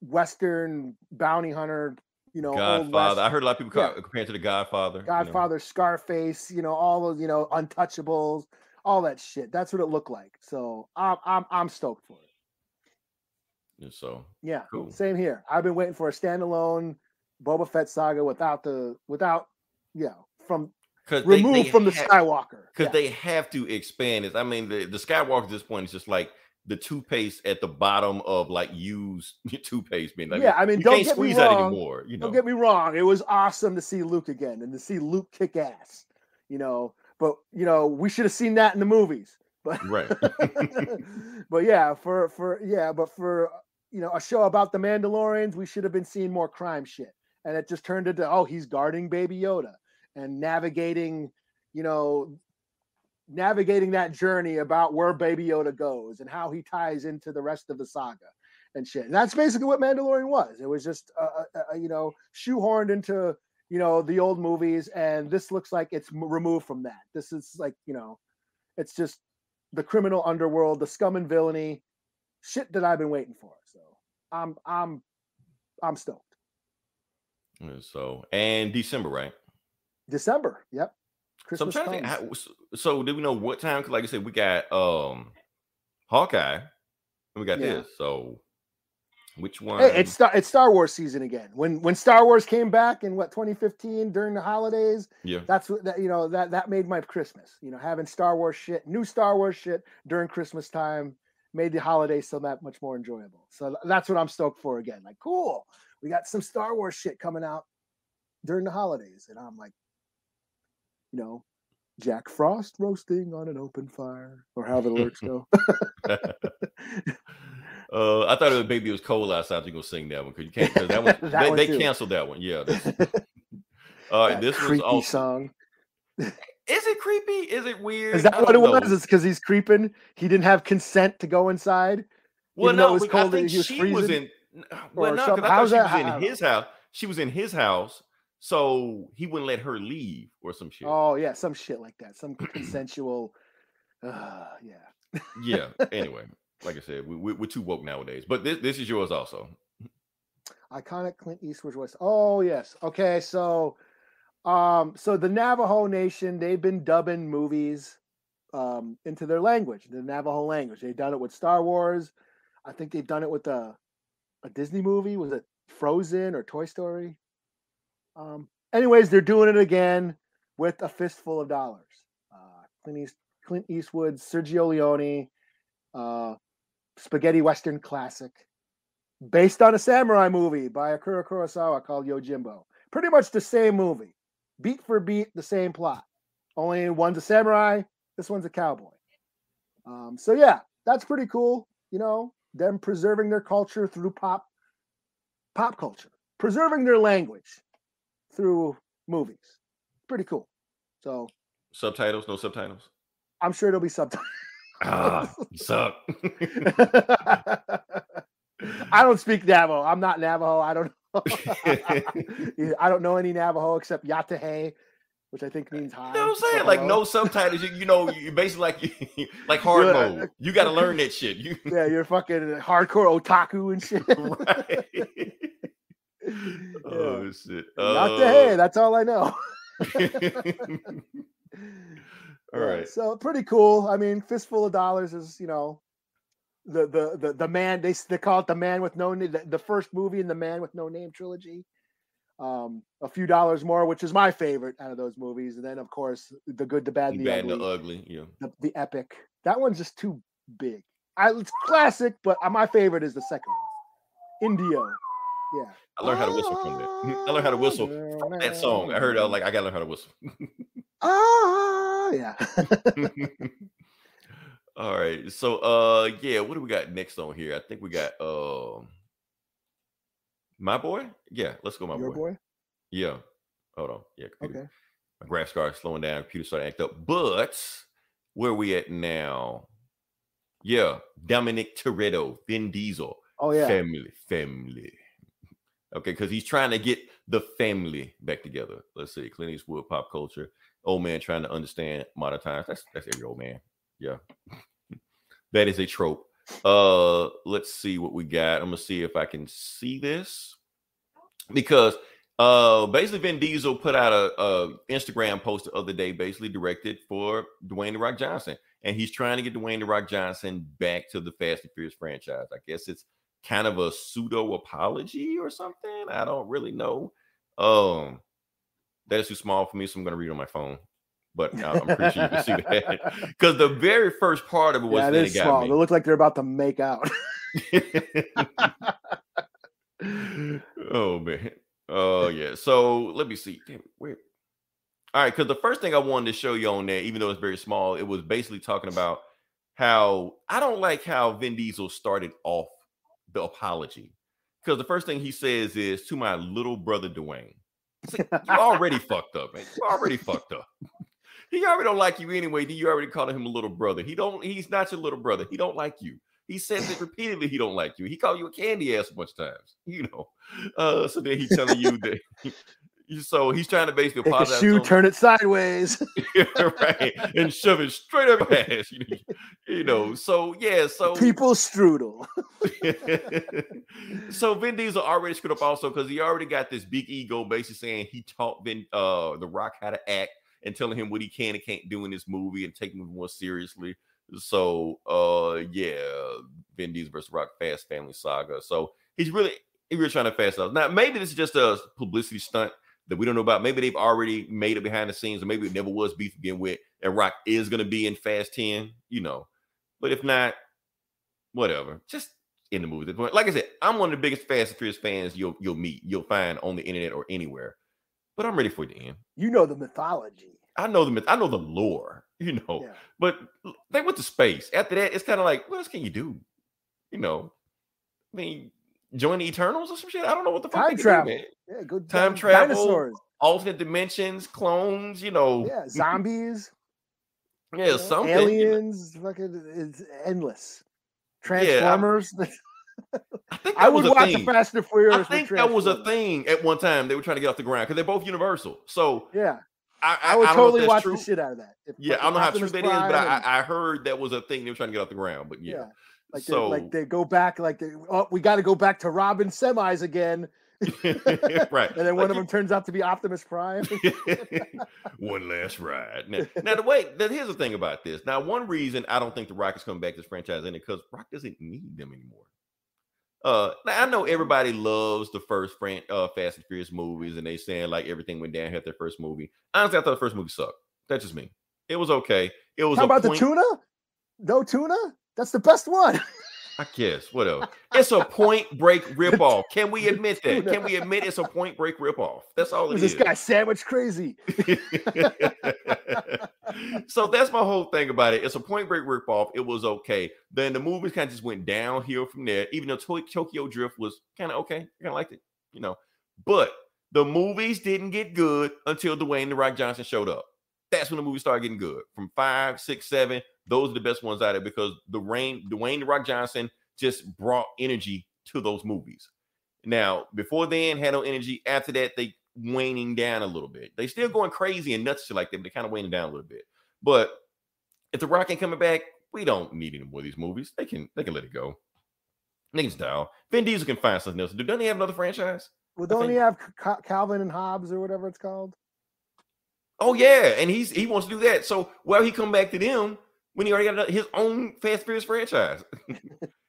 Western bounty hunter, Godfather. I heard a lot of people comparing to the Godfather. Godfather, Scarface, all those, Untouchables, all that shit. That's what it looked like. So I'm stoked for it. So yeah, cool. Same here. I've been waiting for a standalone Boba Fett saga removed from the Skywalker. Because they have to expand it. I mean, the Skywalker at this point is just like the toothpaste at the bottom of like used toothpaste. I mean, don't can't squeeze that anymore. Don't get me wrong. It was awesome to see Luke again and to see Luke kick ass. But we should have seen that in the movies. But right. but for a show about the Mandalorians, we should have been seeing more crime shit. And it just turned into he's guarding Baby Yoda and navigating that journey about where Baby Yoda goes and how he ties into the rest of the saga and shit. And that's basically what Mandalorian was. It was just, shoehorned into, the old movies. And this looks like it's removed from that. This is like, it's just the criminal underworld, the scum and villainy shit that I've been waiting for. So I'm stoked. So, and December, right? December. Yep. Christmas. So I'm trying to think so do we know what time? Because like I said, we got Hawkeye and we got this. So which one? Hey, it's Star Wars season again. When Star Wars came back in 2015 during the holidays, that's what that made my Christmas. Having Star Wars shit, new Star Wars shit during Christmas time made the holidays so that much more enjoyable. So that's what I'm stoked for again. Like, cool, we got some Star Wars shit coming out during the holidays, and I'm like, Jack Frost roasting on an open fire, or however the lyrics go. I thought maybe it was cold outside to go sing that one because you can't. That one, they canceled that one. Yeah. All right, this was creepy song. Is it creepy? Is it weird? Is that what it was? It's because he's creeping. He didn't have consent to go inside. Well, Even though no, it was I cold, think he was she freezing. was in. Well, Or no, something. because I How's thought she that? was in his house. She was in his house, so he wouldn't let her leave or some shit. Oh yeah, some shit like that. Some consensual. Yeah. Yeah. Anyway, like I said, we're too woke nowadays. But this is yours also. Iconic Clint Eastwood voice. Oh yes. Okay, so the Navajo Nation, they've been dubbing movies into their language, the Navajo language. They've done it with Star Wars. I think they've done it with a Disney movie. Was it Frozen or Toy Story? Anyways, they're doing it again with A Fistful of Dollars. Clint Eastwood, Sergio Leone, spaghetti western classic, based on a samurai movie by Akira Kurosawa called Yojimbo. Pretty much the same movie, beat for beat, the same plot. Only one's a samurai, this one's a cowboy. So yeah, that's pretty cool. You know, them preserving their culture through pop culture, preserving their language through movies. Pretty cool. So Subtitles, no subtitles. I'm sure there'll be subtitles. You suck. I don't speak Navajo. I'm not Navajo. I don't know. I don't know any Navajo except Yatahe, which I think means hi. You know what I'm saying? Like no subtitles. You know, you basically like hard mode. You got to learn that shit. Yeah, you're fucking hardcore otaku and shit. Right. Oh shit. Yatahe. That's all I know. All right. So pretty cool. I mean, Fistful of Dollars is, you know, the man, they call it the man with no name, the first movie in the Man with No Name trilogy. A few dollars more, which is my favorite out of those movies. And then of course The Good, the Bad, and the Ugly. Yeah. The epic. That one's just too big. It's classic, but my favorite is the second one. Indio. Yeah. I learned how to whistle from that. I learned how to whistle from that song. I heard I gotta learn how to whistle. Yeah. All right. So yeah, what do we got next on here? I think we got My Boy? Yeah, let's go, Your boy? Yeah. Hold on. Yeah, computer. Okay. My graphics started slowing down, computer started acting up. But where are we at now? Yeah, Dominic Toretto, Vin Diesel. Oh yeah. Family. Okay, because he's trying to get the family back together. Let's see. Clint Eastwood, pop culture. Old man trying to understand modern times. That's every old man. Yeah. That is a trope. Let's see what we got. I'm gonna see if I can see this. Because basically Vin Diesel put out a Instagram post the other day, basically directed for Dwayne "The Rock" Johnson. And he's trying to get Dwayne "The Rock" Johnson back to the Fast and Furious franchise. I guess it's kind of a pseudo apology or something. I don't really know. That's too small for me, so I'm going to read it on my phone. But I'm pretty sure you can see that. Because the very first part of it was that is small. They look like they're about to make out. Oh, man. Oh, yeah. So let me see. Damn, where? All right. Because the first thing I wanted to show you on there, even though it's very small, it was basically talking about how I don't like how Vin Diesel started off the apology. Because the first thing he says is, to my little brother Dwayne. See, you already fucked up, man. You already fucked up. He already don't like you anyway. You already called him a little brother. He's not your little brother. He don't like you. He says it repeatedly. He don't like you. He called you a candy ass a bunch of times. You know. So then he's telling you that. So he's trying to basically take a shoe, turn it sideways, right, and shove it straight up your ass. You know. So yeah. So people strudel. So Vin Diesel already screwed up also because he already got this big ego, basically saying he taught The Rock how to act and telling him what he can and can't do in this movie and taking him more seriously. So yeah, Vin Diesel versus Rock Fast Family Saga. So he's really trying to fast up. Now maybe this is just a publicity stunt that we don't know about. Maybe they've already made it behind the scenes, or maybe it never was beef to begin with, and Rock is going to be in Fast 10, you know. But if not, whatever. Just in the movie. Like I said, I'm one of the biggest Fast and Furious fans you'll find on the internet or anywhere. But I'm ready for it to end. You know the mythology. I know the lore, you know. Yeah. But they went to space. After that, it's kind of like, what else can you do? You know, I mean, join the Eternals or some shit. I don't know what the fuck. Time travel. Do, man. Yeah, good time travel. Dinosaurs. Alternate dimensions, clones, you know. Yeah, zombies. Yeah, something. Aliens. Fucking, it's endless. Transformers. I think I that would was a watch thing. a Fast and Furious. I think that was a thing at one time. They were trying to get off the ground because they're both Universal. So yeah, I would don't know if totally that's watch true. the shit out of that. Yeah, I don't know how true that is, but I heard that was a thing they were trying to get off the ground. But yeah. Like so they go back, we got to go back to Robin semis again. Right. And then one of them turns out to be Optimus Prime. One last ride. Now here's the thing about this. Now, one reason I don't think The Rock is coming back to this franchise in it because Rock doesn't need them anymore. Now I know everybody loves the first Fast and Furious movies, and they saying like everything went down at their first movie. Honestly, I thought the first movie sucked. That's just me. It was okay. It was. How about the tuna? No tuna? That's the best one. I guess. What else? It's a Point Break ripoff. Can we admit that? Can we admit it's a Point Break ripoff? That's all it is. This guy sandwich crazy. So that's my whole thing about it. It's a Point Break ripoff. It was okay. Then the movies kind of just went downhill from there. Even though Tokyo Drift was kind of okay. I kind of liked it, But the movies didn't get good until Dwayne "The Rock" Johnson showed up. That's when the movie started getting good. From 5, 6, 7, those are the best ones out of it because Dwayne "The Rock" Johnson just brought energy to those movies. Now, before then, had no energy. After that, they waning down a little bit. They still going crazy and nuts shit like that, but they kind of waning down a little bit. But if The Rock ain't coming back, we don't need any more of these movies. They can let it go. They can style. Vin Diesel can find something else to do. Doesn't he have another franchise? Well, don't he have Calvin and Hobbes or whatever it's called? Oh yeah, and he wants to do that. So why he come back to them when he already got his own Fast and Furious franchise?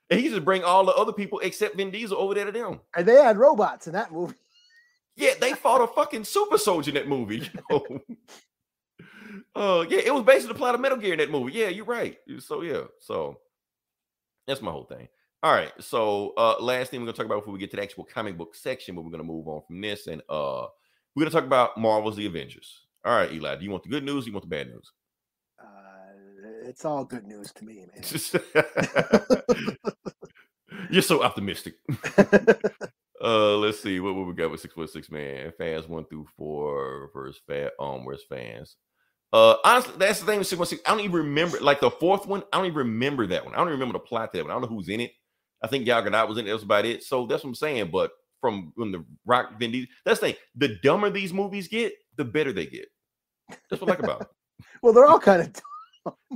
And he just bring all the other people except Vin Diesel over there to them. And they had robots in that movie. Yeah, they fought a fucking super soldier in that movie. Yeah, it was basically the plot of Metal Gear in that movie. Yeah, you're right. So that's my whole thing. All right, so last thing we're gonna talk about before we get to the actual comic book section, but we're gonna move on from this, and we're gonna talk about Marvel's The Avengers. All right, Eli, do you want the good news or you want the bad news? It's all good news to me, man. You're so optimistic. Let's see what we got with 616 man. Fans 1 through 4 versus where's fans? Honestly, that's the thing with 616. I don't even remember like the fourth one. I don't even remember that one. I don't even remember the plot to that one. I don't know who's in it. I think Gal Gadot was in it. That's about it. So that's what I'm saying. But from when The Rock, Vin Diesel, that's the thing. The dumber these movies get, the better they get. That's what I like about it. Well, they're all kind of dumb.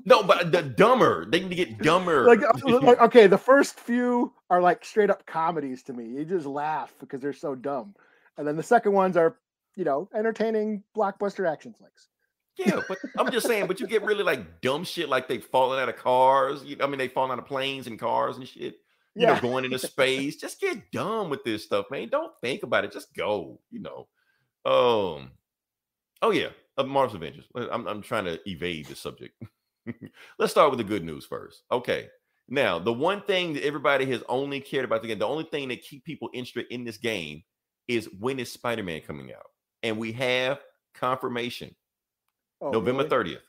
No, but the dumber. They need to get dumber. Like, okay, the first few are like straight up comedies to me. You just laugh because they're so dumb. And then the second ones are, entertaining blockbuster action flicks. Yeah, but I'm just saying, but you get really like dumb shit like they falling out of cars. They falling out of planes and cars and shit. Going into space. Just get dumb with this stuff, man. Don't think about it. Just go, Oh yeah, Marvel's Avengers. I'm trying to evade the subject. Let's start with the good news first. Okay. Now, the one thing that everybody has only cared about the game, the only thing that keep people interested in this game is when is Spider-Man coming out? And we have confirmation. November 30th.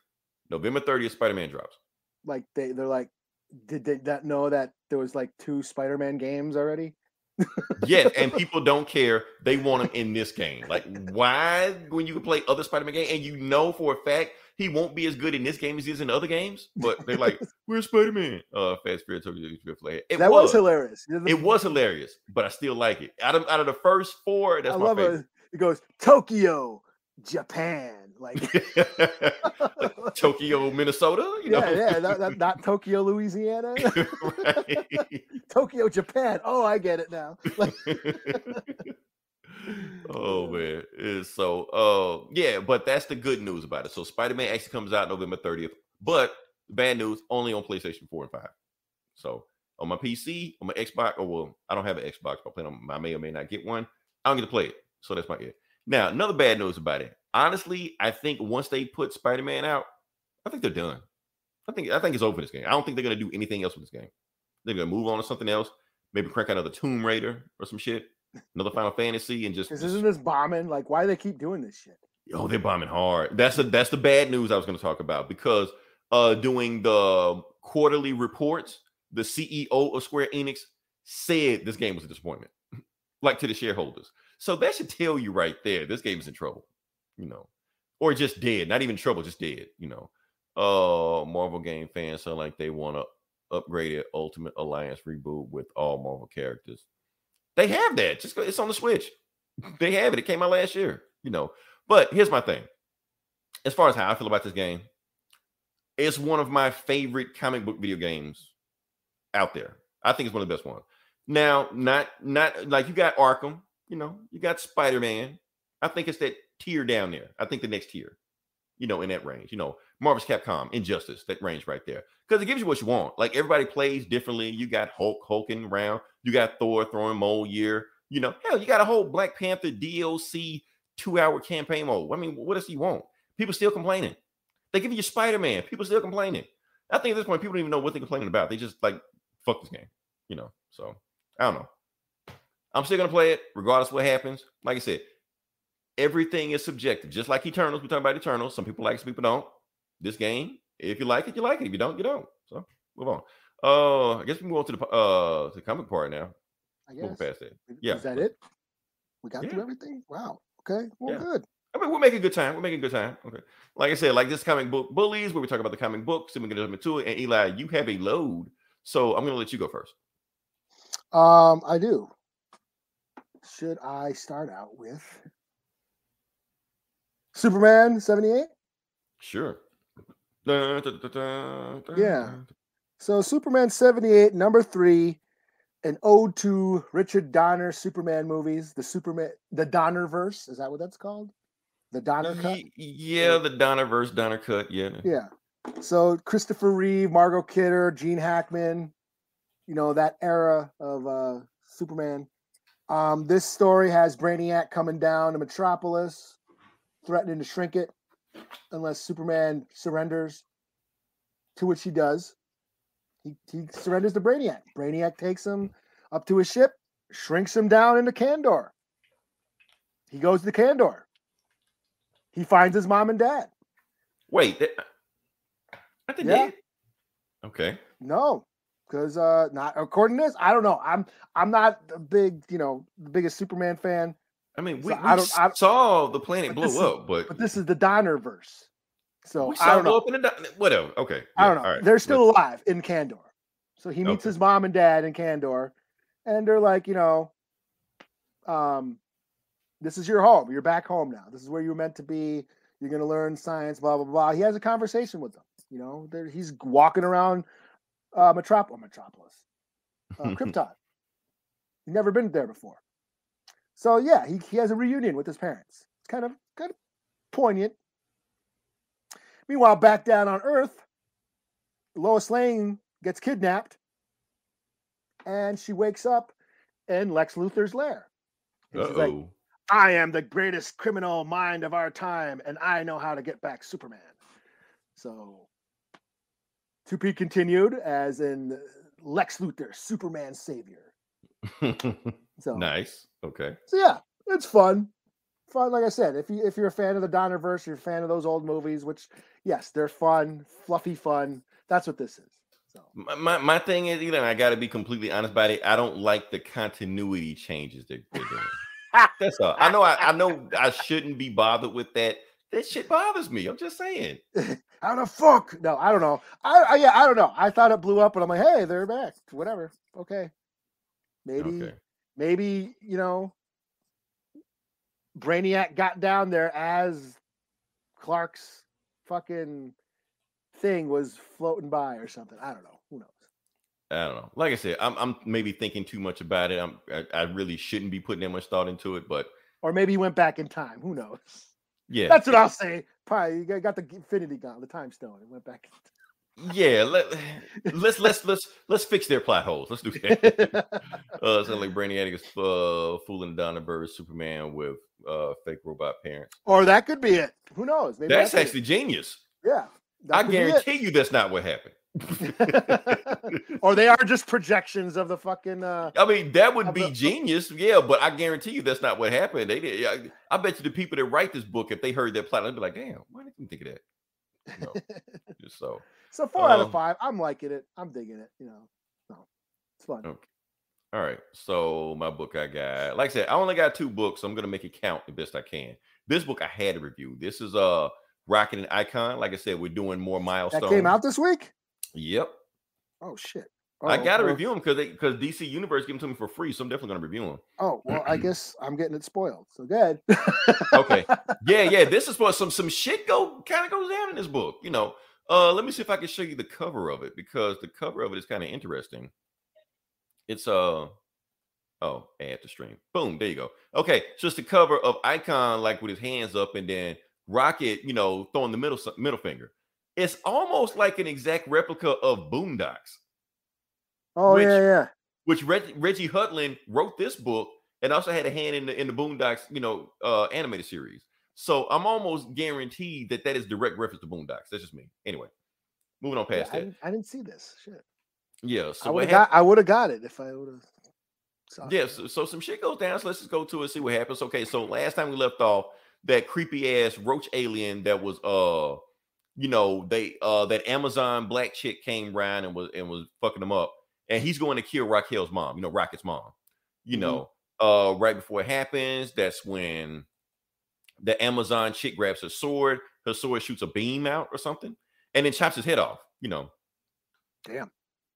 November 30th, Spider-Man drops. Like they're like, did they not know that there was like 2 Spider-Man games already? Yes, and people don't care. They want him in this game. Like, why when you can play other Spider-Man games and for a fact he won't be as good in this game as he is in other games? But they're like, "Where's Spider-Man?" Fast Spirit Tokyo Drift. That was hilarious. It was hilarious, but I still like it. Out of the first 4, that's my favorite. It goes Tokyo, Japan, like Tokyo, Minnesota. Not Tokyo, Louisiana. Right. Tokyo, Japan. Oh, I get it now. Oh man, it's so but that's the good news about it. So Spider-Man actually comes out November 30th, but bad news only on PlayStation 4 and 5. So on my PC, on my Xbox, I don't have an Xbox, but I may or may not get one. I don't get to play it, so that's my it. Now, another bad news about it. Honestly, I think once they put Spider-Man out, I think they're done. I think it's over this game. I don't think they're gonna do anything else with this game. They're gonna move on to something else. Maybe crank out another Tomb Raider or some shit. Another Final Fantasy and just isn't this bombing? Like, why do they keep doing this shit? Oh, they're bombing hard. That's the bad news I was going to talk about because doing the quarterly reports, the CEO of Square Enix said this game was a disappointment, like to the shareholders. So that should tell you right there, this game is in trouble, or just dead. Not even trouble, just dead. Marvel game fans sound like they want to upgraded Ultimate Alliance reboot with all Marvel characters. They have that. It's on the Switch. They have it. It came out last year, you know. But here's my thing. As far as how I feel about this game, it's one of my favorite comic book video games out there. I think it's one of the best ones. Now, not like you got Arkham, you know, you got Spider-Man. I think it's that tier down there. I think the next tier, you know, in that range, you know, Marvel's Capcom, Injustice, that range right there. Because it gives you what you want. Like everybody plays differently. You got Hulk hulking around. You got Thor throwing mole year. You know, hell, you got a whole Black Panther DLC 2-hour campaign mode. I mean, what else do you want? People still complaining. They give you Spider-Man. People still complaining. I think at this point, people don't even know what they're complaining about. They just like, fuck this game, you know? So, I don't know. I'm still going to play it regardless of what happens. Like I said, everything is subjective. Just like Eternals, we talk about Eternals. Some people like it, some people don't. This game, if you like it, you like it. If you don't, you don't. So, move on. I guess we move on to the comic part now. I guess. Move past that. Yeah. Is that it? We got through everything? Wow. Okay. Well, good. I mean, we're making good time. We're making good time. Okay. Like I said, like this comic book bullies, where we talk about the comic books, and we're going to jump into it. And Eli, you have a load. So I'm going to let you go first. I do. Should I start out with Superman 78? Sure. Yeah. So Superman 78, number 3, an ode to Richard Donner Superman movies, the Donnerverse. Is that what that's called? The Donner cut? Yeah, the Donnerverse, Donner cut. Yeah. Yeah. So Christopher Reeve, Margot Kidder, Gene Hackman, you know, that era of Superman. This story has Brainiac coming down to Metropolis, threatening to shrink it unless Superman surrenders, to which he does. He surrenders to Brainiac. Brainiac takes him up to his ship, shrinks him down into Kandor. He goes to Kandor. He finds his mom and dad. Wait, I think they. Okay. No, because not according to this. I don't know. I'm not the biggest Superman fan. I mean, we saw the planet blow up, but this is the Donnerverse. So we I don't know. Blow up in the whatever. Okay. I don't know. Right. They're still alive in Kandor. So he meets his mom and dad in Kandor, and they're like, this is your home. You're back home now. This is where you were meant to be. You're going to learn science, blah, blah, blah. He has a conversation with them. You know, he's walking around Metropolis, Krypton. He's never been there before. So, yeah, he has a reunion with his parents. It's kind of poignant. Meanwhile, back down on Earth, Lois Lane gets kidnapped, and she wakes up in Lex Luthor's lair. And she's like, I am the greatest criminal mind of our time, and I know how to get back Superman. So, to be continued, as in Lex Luthor, Superman savior. So nice. Okay. So yeah, it's fun. Fun, like I said, if you're a fan of the Donnerverse, you're a fan of those old movies, which yes, they're fun, fluffy fun. That's what this is. So my thing is, I got to be completely honest about it. I don't like the continuity changes they're doing. That's all. I know I shouldn't be bothered with that. That shit bothers me. I'm just saying. How the fuck? No, I don't know. I don't know. I thought it blew up, and I'm like, hey, they're back. Whatever. Okay. Maybe Brainiac got down there as Clark's fucking thing was floating by or something. I don't know. Who knows? I don't know. Like I said, I'm maybe thinking too much about it. I really shouldn't be putting that much thought into it, but or maybe he went back in time. Who knows? Yeah, that's what I'll say. Probably you got the Infinity Gauntlet, the Time Stone, and went back. Yeah, let's fix their plot holes. Let's do that. So like Brainiac is fooling Donnerverse Superman with fake robot parents, or that could be it. Who knows? Maybe that's actually genius. Yeah, I guarantee you that's not what happened. Or they are just projections of the fucking. I mean, that would be genius, yeah. But I guarantee you that's not what happened. They did. I bet you the people that write this book, if they heard that plot, they'd be like, "Damn, why didn't you think of that?" Just so. So 4 out of 5. I'm liking it. I'm digging it. No, it's fun. Okay. All right. So my book I got, like I said, I only got 2 books. So I'm gonna make it count the best I can. This book I had to review. This is Rocket and Icon. Like I said, we're doing more milestones. That came out this week. Yep. Oh shit. I gotta well, review them because DC Universe give them to me for free, so I'm definitely gonna review them. Oh well, I guess I'm getting it spoiled. So good. Okay. Yeah. This is what some shit goes down in this book. Let me see if I can show you the cover of it because the cover of it is kind of interesting. It's add to stream. Boom, there you go. Okay, so it's the cover of Icon like with his hands up and then Rocket, throwing the middle finger. It's almost like an exact replica of Boondocks. Oh yeah. Which Reggie Hudlin wrote this book and also had a hand in the Boondocks, animated series. So I'm almost guaranteed that is direct reference to Boondocks. That's just me. Anyway, moving on past that. I didn't see this shit. Yeah, so I would have got it if I would have. Yeah, so some shit goes down. So let's just go to it, see what happens. Okay, so last time we left off, that creepy ass roach alien that was that Amazon black chick came around and was fucking them up, and he's going to kill Raquel's mom, Rocket's mom. Right before it happens, that's when the Amazon chick grabs her sword shoots a beam out or something, and then chops his head off. Damn.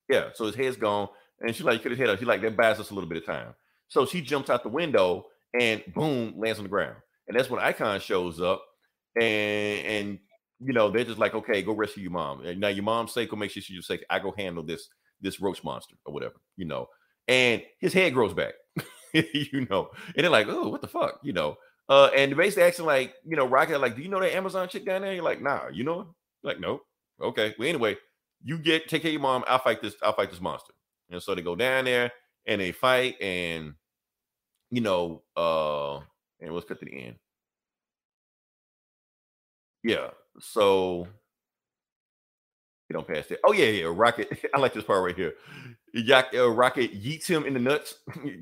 Yeah, so his head's gone. And she's like, you could have hit her. She's like, that buys us a little bit of time. So she jumps out the window and boom, lands on the ground. And that's when Icon shows up. And they're just like, okay, go rescue your mom. And now your mom's safe, go make sure she's safe. I go handle this roach monster or whatever, And his head grows back, And they're like, oh, what the fuck, And basically asking like, Rocket, like, do you know that Amazon chick down there? You're like, nah, you know her? Like, no. Okay. Well, anyway, take care of your mom. I'll fight this monster. And so they go down there and they fight and and let's cut to the end. Yeah. So get on past it. Oh yeah. Rocket. I like this part right here. Rocket yeets him in the nuts,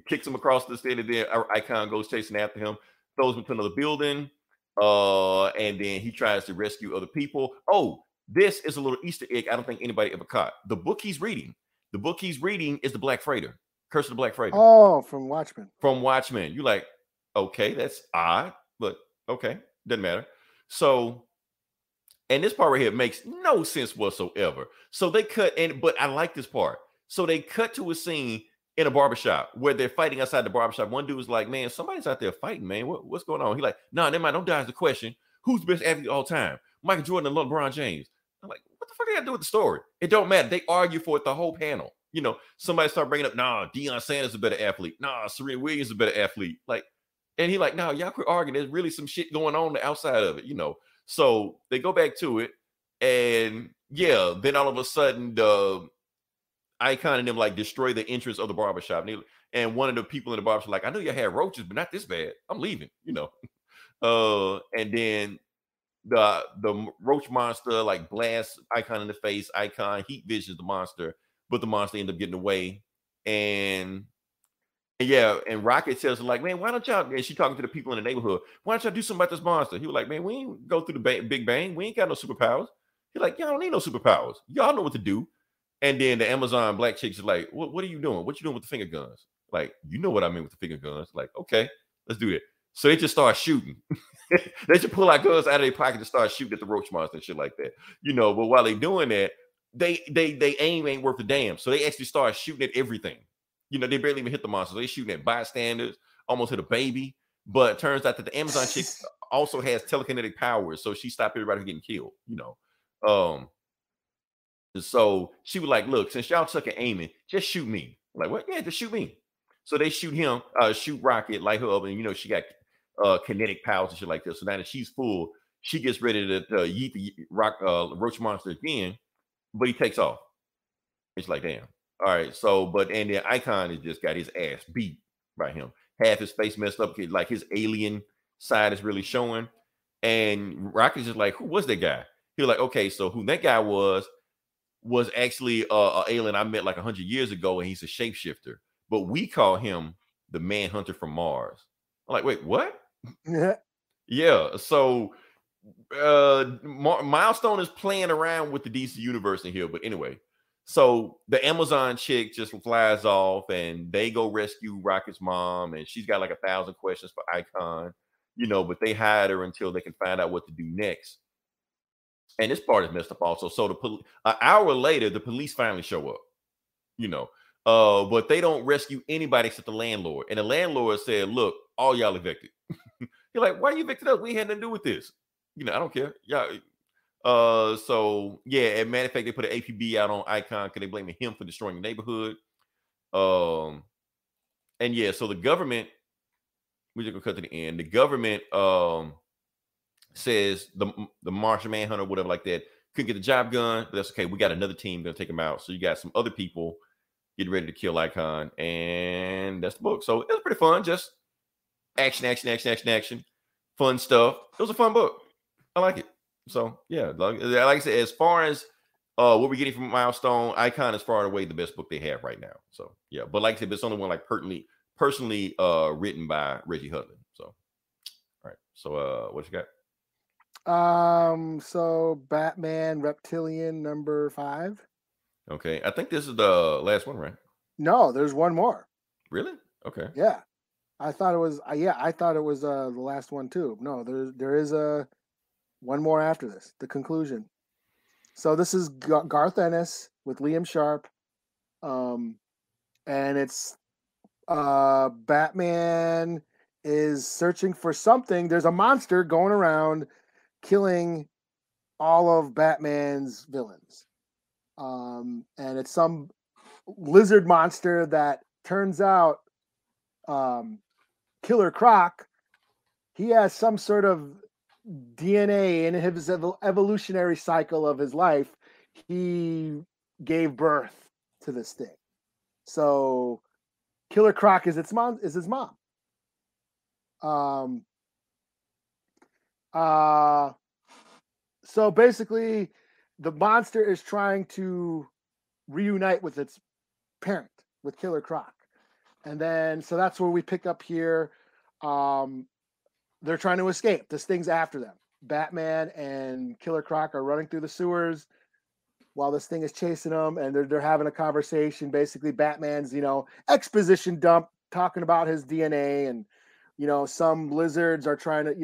kicks him across the stage, and then Icon goes chasing after him, throws him to another building, and then he tries to rescue other people. Oh, this is a little Easter egg I don't think anybody ever caught. The book he's reading is The Black Freighter, Curse of the Black Freighter. Oh, from Watchmen. From Watchmen. You're like, okay, that's odd, but okay, doesn't matter. So, and this part right here makes no sense whatsoever. So they cut, but I like this part. So they cut to a scene in a barbershop where they're fighting outside the barbershop. One dude was like, man, somebody's out there fighting, man. What's going on? He's like, nah, never mind, don't dodge the question. Who's the best athlete of all time? Michael Jordan and LeBron James. I'm like, what the fuck do you got to do with the story? It don't matter. They argue for it the whole panel. Somebody start bringing up, nah, Deion Sanders is a better athlete. Nah, Serena Williams is a better athlete. Like, and he like, nah, y'all quit arguing. There's really some shit going on the outside of it, So they go back to it, and yeah, then all of a sudden the Icon and them like destroy the entrance of the barbershop. And one of the people in the barbershop like, I know you had roaches, but not this bad. I'm leaving, and then the roach monster like blasts Icon in the face. Icon heat visions the monster, but the monster ended up getting away. And Rocket tells her like, man, why don't y'all? And she talking to the people in the neighborhood. Why don't y'all do something about this monster? He was like, man, we ain't go through the Big Bang. We ain't got no superpowers. He's like, y'all don't need no superpowers. Y'all know what to do. And then the Amazon black chick's like, what are you doing? What you doing with the finger guns? Like, you know what I mean with the finger guns. Like, okay, let's do it. So they just start shooting. They just pull out guns out of their pocket and start shooting at the roach monster and shit like that. But while they doing that, they aim ain't worth a damn. So they actually start shooting at everything. They barely even hit the monsters. They shooting at bystanders, almost hit a baby. But it turns out that the Amazon chick also has telekinetic powers, so she stopped everybody from getting killed. So she was like, look, since y'all suck at aiming, just shoot me. I'm like, what? Yeah, just shoot me. So they shoot him, shoot Rocket, light her up, and she got kinetic powers and shit like this. So now that she's full, she gets ready to yeet the roach monster again, but he takes off. It's like, damn. All right. So, and then Icon has just got his ass beat by him. Half his face messed up, like his alien side is really showing. And Rocky's just like, who was that guy? He was like, okay, so who that guy was actually an alien I met like 100 years ago, and he's a shapeshifter. But we call him the Manhunter from Mars. I'm like, wait, what? Yeah. So Milestone is playing around with the DC universe in here. But anyway, so the Amazon chick just flies off and they go rescue Rocket's mom. And she's got like 1,000 questions for Icon, but they hide her until they can find out what to do next. And this part is messed up also. So an hour later, the police finally show up. you know. But they don't rescue anybody except the landlord. And the landlord said, look, all y'all evicted. You're like, why you evicted us? We had nothing to do with this. You know, I don't care. Yeah. So yeah, as a matter of fact, they put an APB out on Icon because they blaming him for destroying the neighborhood. And yeah, so the government, we're just gonna cut to the end. The government says the Martian Manhunter, whatever like that, couldn't get the job done, but that's okay. We got another team gonna take him out. So you got some other people getting ready to kill Icon, and that's the book. So it was pretty fun, just action, fun stuff. It was a fun book. I like it. So yeah, like I said, as far as what we're getting from Milestone, Icon is far and away the best book they have right now. So yeah, but like I said, it's only one like personally written by Reggie Hudlin. So all right. So what you got? So Batman Reptilian number 5. Okay. I think this is the last one, right? No, there's one more. Really? Okay. Yeah. I thought it was the last one too. No, there is one more after this, the conclusion. So this is Garth Ennis with Liam Sharp. And it's Batman is searching for something. There's a monster going around killing all of Batman's villains. And it's some lizard monster that turns out Killer Croc, he has some sort of DNA in his evolutionary cycle of his life. He gave birth to this thing. So Killer Croc is his mom. So basically the monster is trying to reunite with its parent, with Killer Croc. And then, so that's where we pick up here. They're trying to escape. This thing's after them. Batman and Killer Croc are running through the sewers while this thing is chasing them, and they're having a conversation. Basically, Batman's, exposition dump, talking about his DNA, and, some lizards are trying to,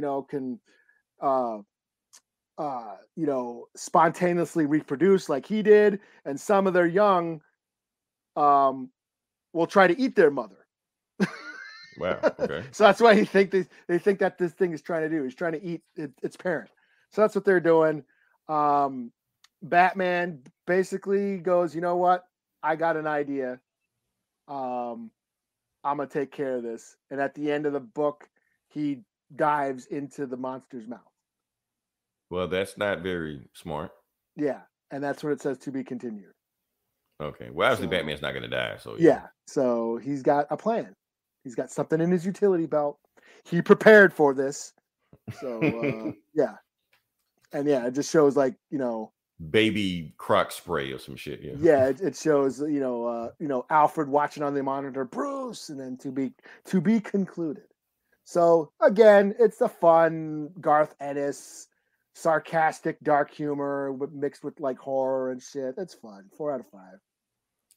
spontaneously reproduce like he did, and some of their young will try to eat their mother. Wow. Okay. So that's why they think that this thing is trying to do. He's trying to eat its parent. So that's what they're doing. Batman basically goes, you know what? I got an idea. I'm gonna take care of this. And at the end of the book, he dives into the monster's mouth. Well, that's not very smart. Yeah, and that's what it says, to be continued. Okay. Well, obviously, Batman's not gonna die. So yeah. So he's got a plan. He's got something in his utility belt. He prepared for this. So, yeah. And yeah, it just shows baby Croc spray or some shit. Yeah. Yeah. It shows, Alfred watching on the monitor, Bruce, and then to be concluded. So again, it's a fun Garth Ennis, sarcastic, dark humor mixed with horror and shit. It's fun. 4 out of 5.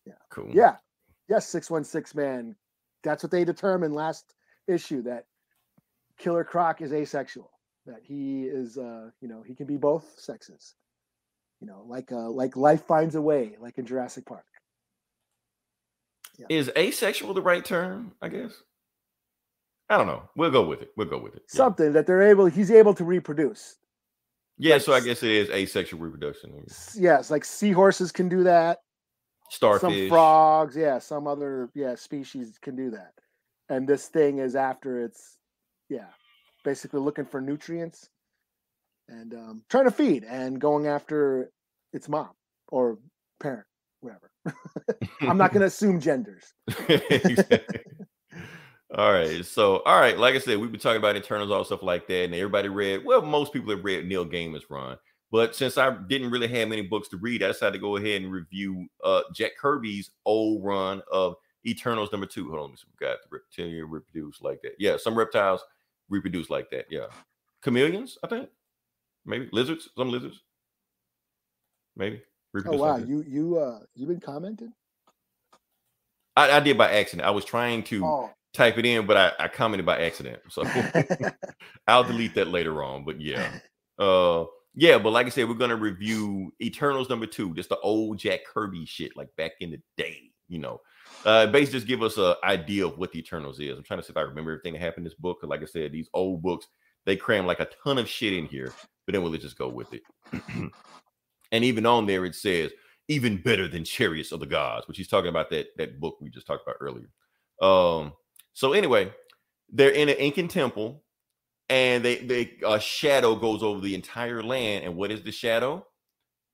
Yeah. Cool. Yeah. Yes. 616 man. That's what they determined last issue, that Killer Croc is asexual, that he is, he can be both sexes, like life finds a way, like in Jurassic Park. Yeah. Is asexual the right term? I guess. I don't know. We'll go with it. Yeah. Something that he's able to reproduce. Yeah. So I guess it is asexual reproduction. Yes. Like seahorses can do that. Starfish, some frogs, some other species can do that, and this thing is after it's basically looking for nutrients and trying to feed and going after its mom or parent, whatever. I'm not going to assume genders. Exactly. All right. Like I said, we've been talking about Eternals, all stuff like that, and everybody most people have read Neil Gaiman's run. But since I didn't really have many books to read, I decided to go ahead and review Jack Kirby's old run of Eternals number 2. Hold on, we got the Reptilian reproduce like that. Yeah, some reptiles reproduce like that. Yeah, chameleons, I think. Maybe lizards. Some lizards. Maybe. Oh wow, you've been commenting? I did by accident. I was trying to type it in, but I commented by accident. So I'll delete that later on. But yeah. Yeah, but like I said, we're going to review Eternals number 2. Just the old Jack Kirby shit, like back in the day. you know. Basically just give us an idea of what the Eternals is. I'm trying to see if I remember everything that happened in this book. Because like I said, these old books, they cram like a ton of shit in here, but then we'll just go with it. And even on there, it says, even better than Chariots of the Gods, which he's talking about that book we just talked about earlier. So anyway, they're in an Incan temple, and a shadow goes over the entire land. And what is the shadow?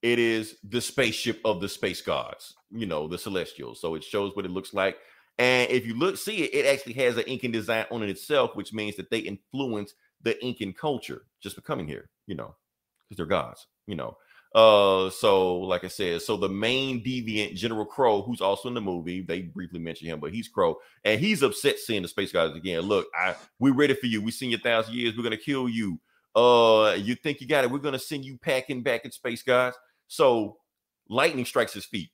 It is the spaceship of the space gods, you know, the Celestials. So it shows what it looks like. And if you see it, it actually has an Incan design on it itself, which means that they influence the Incan culture just becoming here, you know, because they're gods, you know. So like I said, so the main deviant, General Crow, who's also in the movie, they briefly mention him, but he's Crow, and he's upset seeing the space guys again. Look, we're ready for you. We've seen you 1,000 years. We're gonna kill you. You think you got it? We're gonna send you packing back at space guys. So lightning strikes his feet.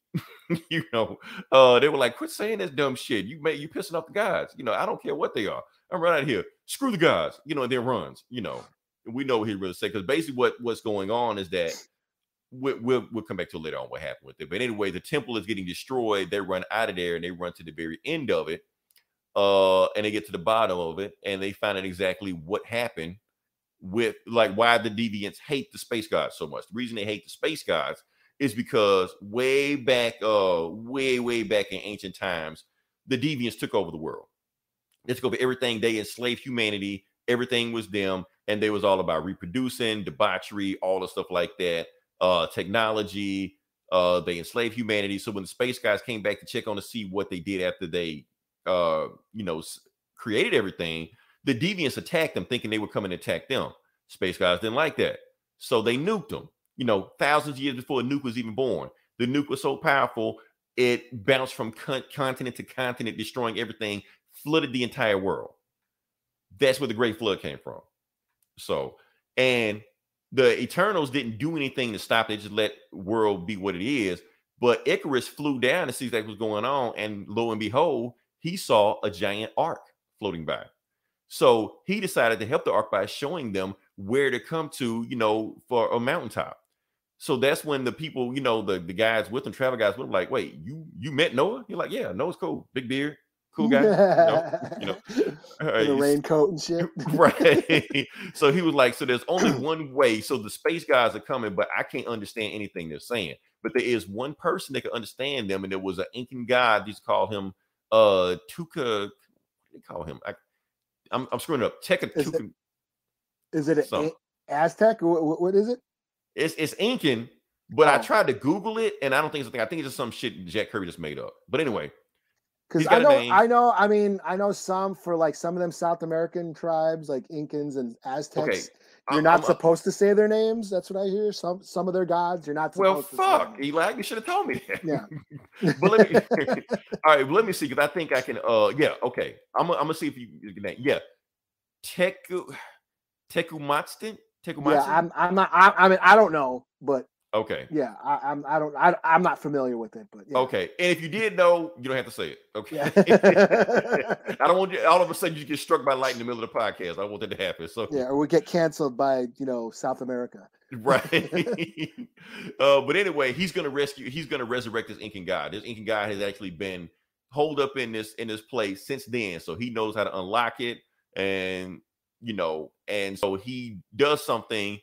You know, they were like, quit saying this dumb shit. You pissing off the guys. You know, I don't care what they are. I'm right out here. Screw the guys. You know, and then runs. You know, we know what he really said, because basically what's going on is that. We'll come back to later on what happened with it. But anyway, the temple is getting destroyed. They run out of there and they run to the very end of it. And they get to the bottom of it and they find out exactly what happened with, like, why the deviants hate the space gods so much. The reason they hate the space gods is because way back in ancient times, the deviants took over the world. They took over everything. They enslaved humanity. Everything was them. And they was all about reproducing, debauchery, all the stuff like that. Technology, they enslaved humanity. So when the space guys came back to check on to see what they did after they, created everything, the deviants attacked them, thinking they would come and attack them. Space guys didn't like that, so they nuked them. You know, thousands of years before a nuke was even born. The nuke was so powerful it bounced from continent to continent, destroying everything, flooded the entire world. That's where the Great Flood came from. So, and the Eternals didn't do anything to stop it. They just let world be what it is. But Icarus flew down to see what was going on. And lo and behold, he saw a giant ark floating by. So he decided to help the ark by showing them where to come to, you know, for a mountaintop. So that's when the people, you know, the guys with them, travel guys with them, like, wait, you met Noah? You're like, yeah, Noah's cool. Big beard. Cool guy, you know, the raincoat and shit. Right. So he was like, so there's only one way. So the space guys are coming, but I can't understand anything they're saying. But there is one person that can understand them, and there was an Incan god. They used to call him Tuca. What do they call him? I'm screwing it up. Tuca. Is it an Aztec? What is it? It's Incan, but I tried to Google it, and I don't think it's a thing. I think it's just some shit Jack Kirby just made up. But anyway. Because I know some for like some of them South American tribes, like Incans and Aztecs. Okay. You're not supposed to say their names. That's what I hear. Some of their gods, you're not supposed to say. Well, fuck, Eli, you should have told me that. Yeah. But let me all right, let me see, because I think I can yeah, okay. I'm gonna see if you can name. Yeah. Tekumatstin? Yeah, I'm not I don't know, but okay. Yeah, I'm not familiar with it, but yeah. Okay. And if you did know, you don't have to say it. Okay. Yeah. I don't want you all of a sudden you get struck by lightning in the middle of the podcast. I don't want that to happen. So yeah, or we get canceled by, you know, South America. Right. But anyway, he's gonna resurrect this Incan god. This Incan god has actually been holed up in this place since then. So he knows how to unlock it, and you know, and so he does something.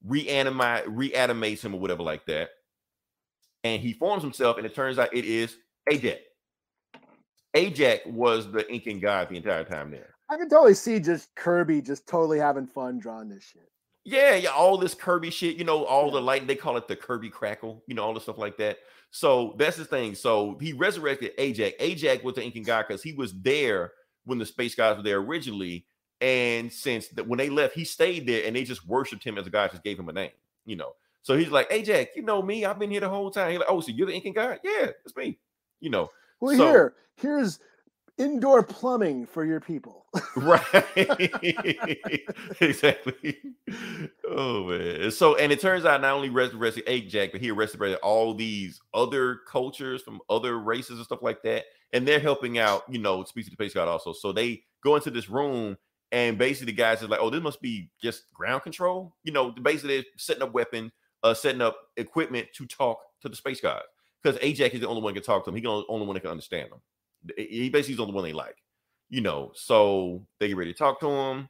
Reanimates him or whatever like that, and he forms himself, and it turns out it is Ajak. Ajak was the Incan god the entire time there. I can totally see just Kirby just totally having fun drawing this shit. Yeah, all this Kirby shit, you know, all the light, they call it the Kirby crackle, you know, all the stuff like that. So that's the thing. So he resurrected Ajak. Ajak was the Incan god because he was there when the space guys were there originally. And since when they left, he stayed there, and they just worshipped him as a god, just gave him a name, you know. So he's like, "Hey, Jack, you know me? I've been here the whole time." He's like, "Oh, so you're the Incan god?" "Yeah, it's me." You know. Well, so, here's indoor plumbing for your people. Right. Exactly. Oh man. So, and it turns out not only resurrected Ajak, but he resurrected all these other cultures from other races and stuff like that, and they're helping out, you know, speak to the space god also. So they go into this room. And basically, the guys are like, "Oh, this must be just ground control." You know, basically, they're setting up weapons, setting up equipment to talk to the space guys. because Ajax is the only one who can talk to him. He's the only one that can understand him. He basically is the only one they like, So they get ready to talk to him,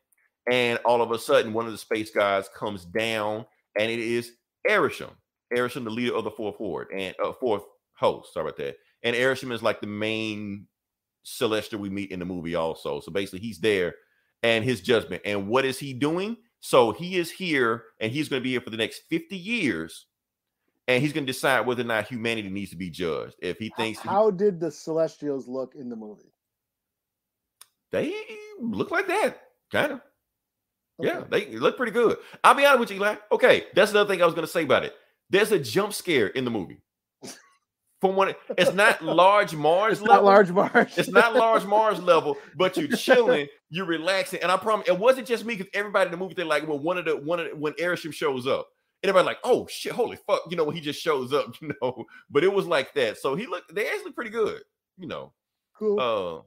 and all of a sudden, one of the space guys comes down, and it is Erisham. Erisham, the leader of the fourth horde and fourth host. Sorry about that. And Erisham is like the main celestial we meet in the movie also. So basically he's there and his judgment. And what is he doing? So he is here and he's going to be here for the next 50 years. And he's going to decide whether or not humanity needs to be judged. If he thinks... How did the Celestials look in the movie? They look like that. Kind of. Okay. Yeah, they look pretty good. I'll be honest with you, Eli. Okay, that's another thing I was going to say about it. There's a jump scare in the movie. It's not large Mars level. Not large Mars. It's not large Mars level, but you're chilling, you're relaxing. And I promise it wasn't just me, because everybody in the movie, they're like, well, when Erisham shows up. And everybody's like, oh shit, holy fuck, when he just shows up, But it was like that. So they actually pretty good, Cool.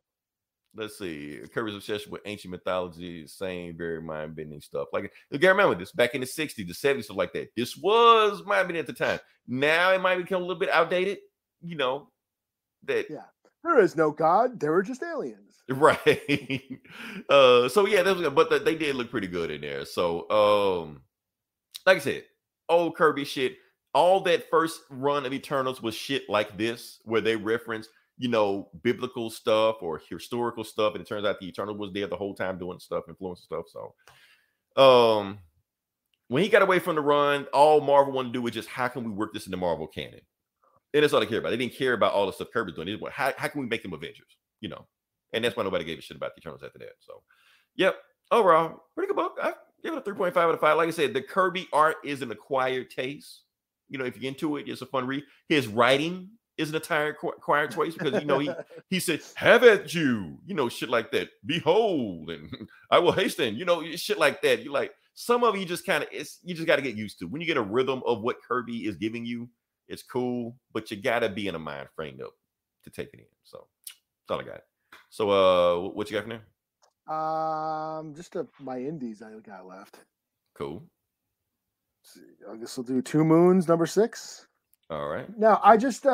Let's see. Kirby's obsession with ancient mythology, same very mind-bending stuff. Like, you gotta remember this, back in the 60s, the 70s, stuff like that. This was mind-bending at the time. Now it might become a little bit outdated, that there is no God, there were just aliens. Right. So yeah, but they did look pretty good in there. So like I said, old Kirby shit. All that first run of Eternals was shit like this, where they reference, biblical stuff or historical stuff, and it turns out the Eternal was there the whole time doing stuff, influencing stuff. So when he got away from the run, all Marvel wanted to do was just, how can we work this in the Marvel canon? And that's all they care about. They didn't care about all the stuff Kirby's doing. They just went, how can we make them Avengers? And that's why nobody gave a shit about the Eternals after that. So, yep. Overall, pretty good book. I give it a 3.5 out of 5. Like I said, the Kirby art is an acquired taste. If you're into it, it's a fun read. His writing is an acquired taste because, he said, have at you, shit like that. Behold, and I will hasten, shit like that. You like, some of you just kind of, you just got to get used to. When you get a rhythm of what Kirby is giving you, it's cool, but you got to be in a mind frame to take it in. So that's all I got. So what you got from there? Just my indies I got left. Cool. Let's see. I guess we'll do Two Moons, number 6. All right. Now, I just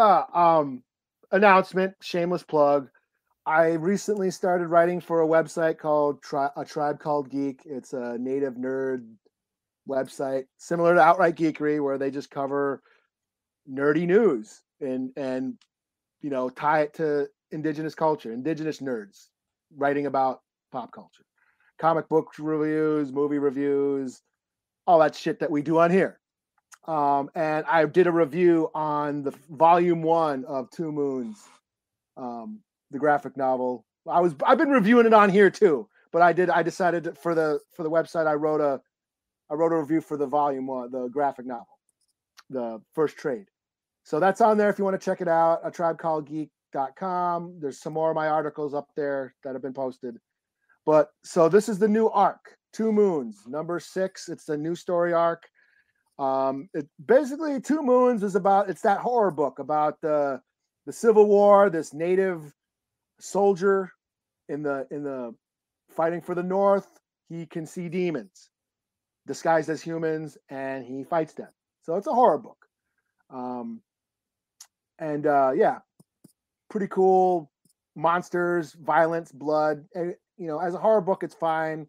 announcement, shameless plug. I recently started writing for a website called A Tribe Called Geek. It's a native nerd website similar to Outright Geekery, where they just cover nerdy news and tie it to indigenous culture, indigenous nerds writing about pop culture, comic book reviews, movie reviews, all that shit that we do on here. And I did a review on the volume 1 of Two Moons, the graphic novel. I've been reviewing it on here too, but I decided for the website, I wrote a review for the volume 1, the graphic novel, the first trade. So that's on there if you want to check it out. A Tribe Called Geek.com. There's some more of my articles up there that have been posted. But so this is the new arc, Two Moons, number 6. It's the new story arc. Basically, Two Moons is it's that horror book about the Civil War, this native soldier in the fighting for the North. He can see demons disguised as humans, and he fights them. So it's a horror book. Pretty cool. Monsters, violence, blood. And, as a horror book, it's fine.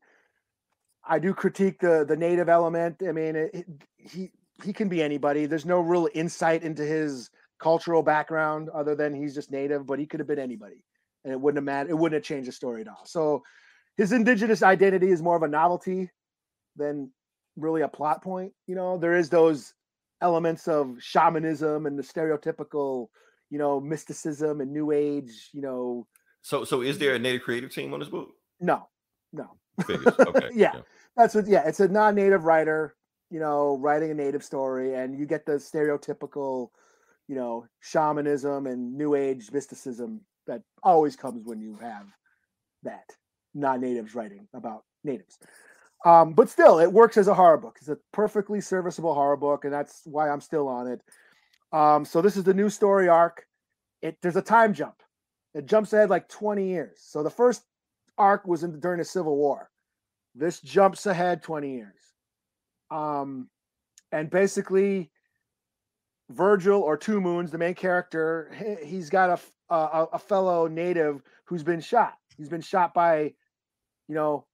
I do critique the native element. I mean, he can be anybody. There's no real insight into his cultural background other than he's just native, but he could have been anybody, and it wouldn't have mattered. It wouldn't have changed the story at all. So his indigenous identity is more of a novelty than really a plot point. There is those elements of shamanism and the stereotypical, mysticism and new age, So is there a native creative team on this book? No. Figures. Okay. Yeah. It's a non-native writer, writing a native story, and you get the stereotypical, shamanism and new age mysticism that always comes when you have that non-natives writing about natives. But still, it works as a horror book. It's a perfectly serviceable horror book, and that's why I'm still on it. So this is the new story arc. There's a time jump. It jumps ahead like 20 years. So the first arc was during the Civil War. This jumps ahead 20 years. And basically, Virgil, or Two Moons, the main character, he's got a fellow native who's been shot. He's been shot by,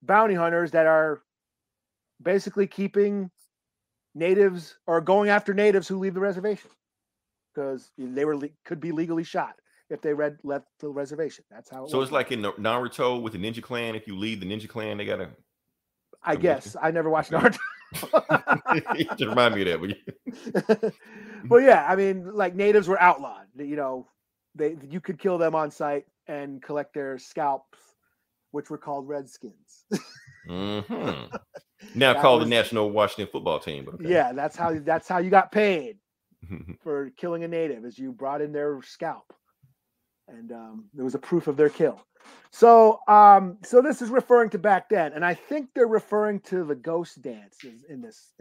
bounty hunters that are basically keeping natives or going after natives who leave the reservation because they could be legally shot if they left the reservation. That's how. So it's like in Naruto with the Ninja Clan. If you leave the Ninja Clan, they gotta. I guess I never watched Naruto. You just remind me of that. Well, yeah, I mean, like natives were outlawed. You could kill them on sight and collect their scalps, which were called Redskins. Mm-hmm. Now called the National Washington Football Team. But okay. Yeah, that's how you got paid for killing a native, is you brought in their scalp, and there was a proof of their kill. So this is referring to back then, and I think they're referring to the ghost dances in this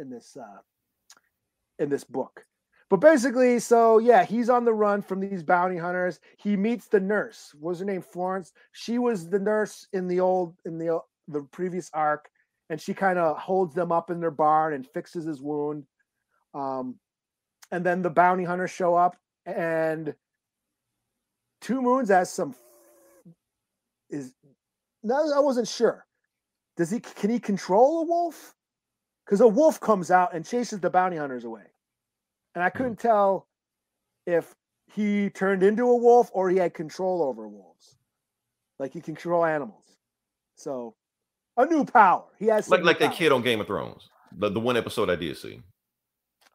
book. But basically, so yeah, he's on the run from these bounty hunters. He meets the nurse. What was her name? Florence. She was the nurse in the previous arc, and she kind of holds them up in their barn and fixes his wound. And then the bounty hunters show up, and Two Moons has I wasn't sure. Can he control a wolf? Because a wolf comes out and chases the bounty hunters away. And I couldn't tell if he turned into a wolf or he had control over wolves. Like he can control animals. So a new power. He has like that kid on Game of Thrones. The one episode I did see.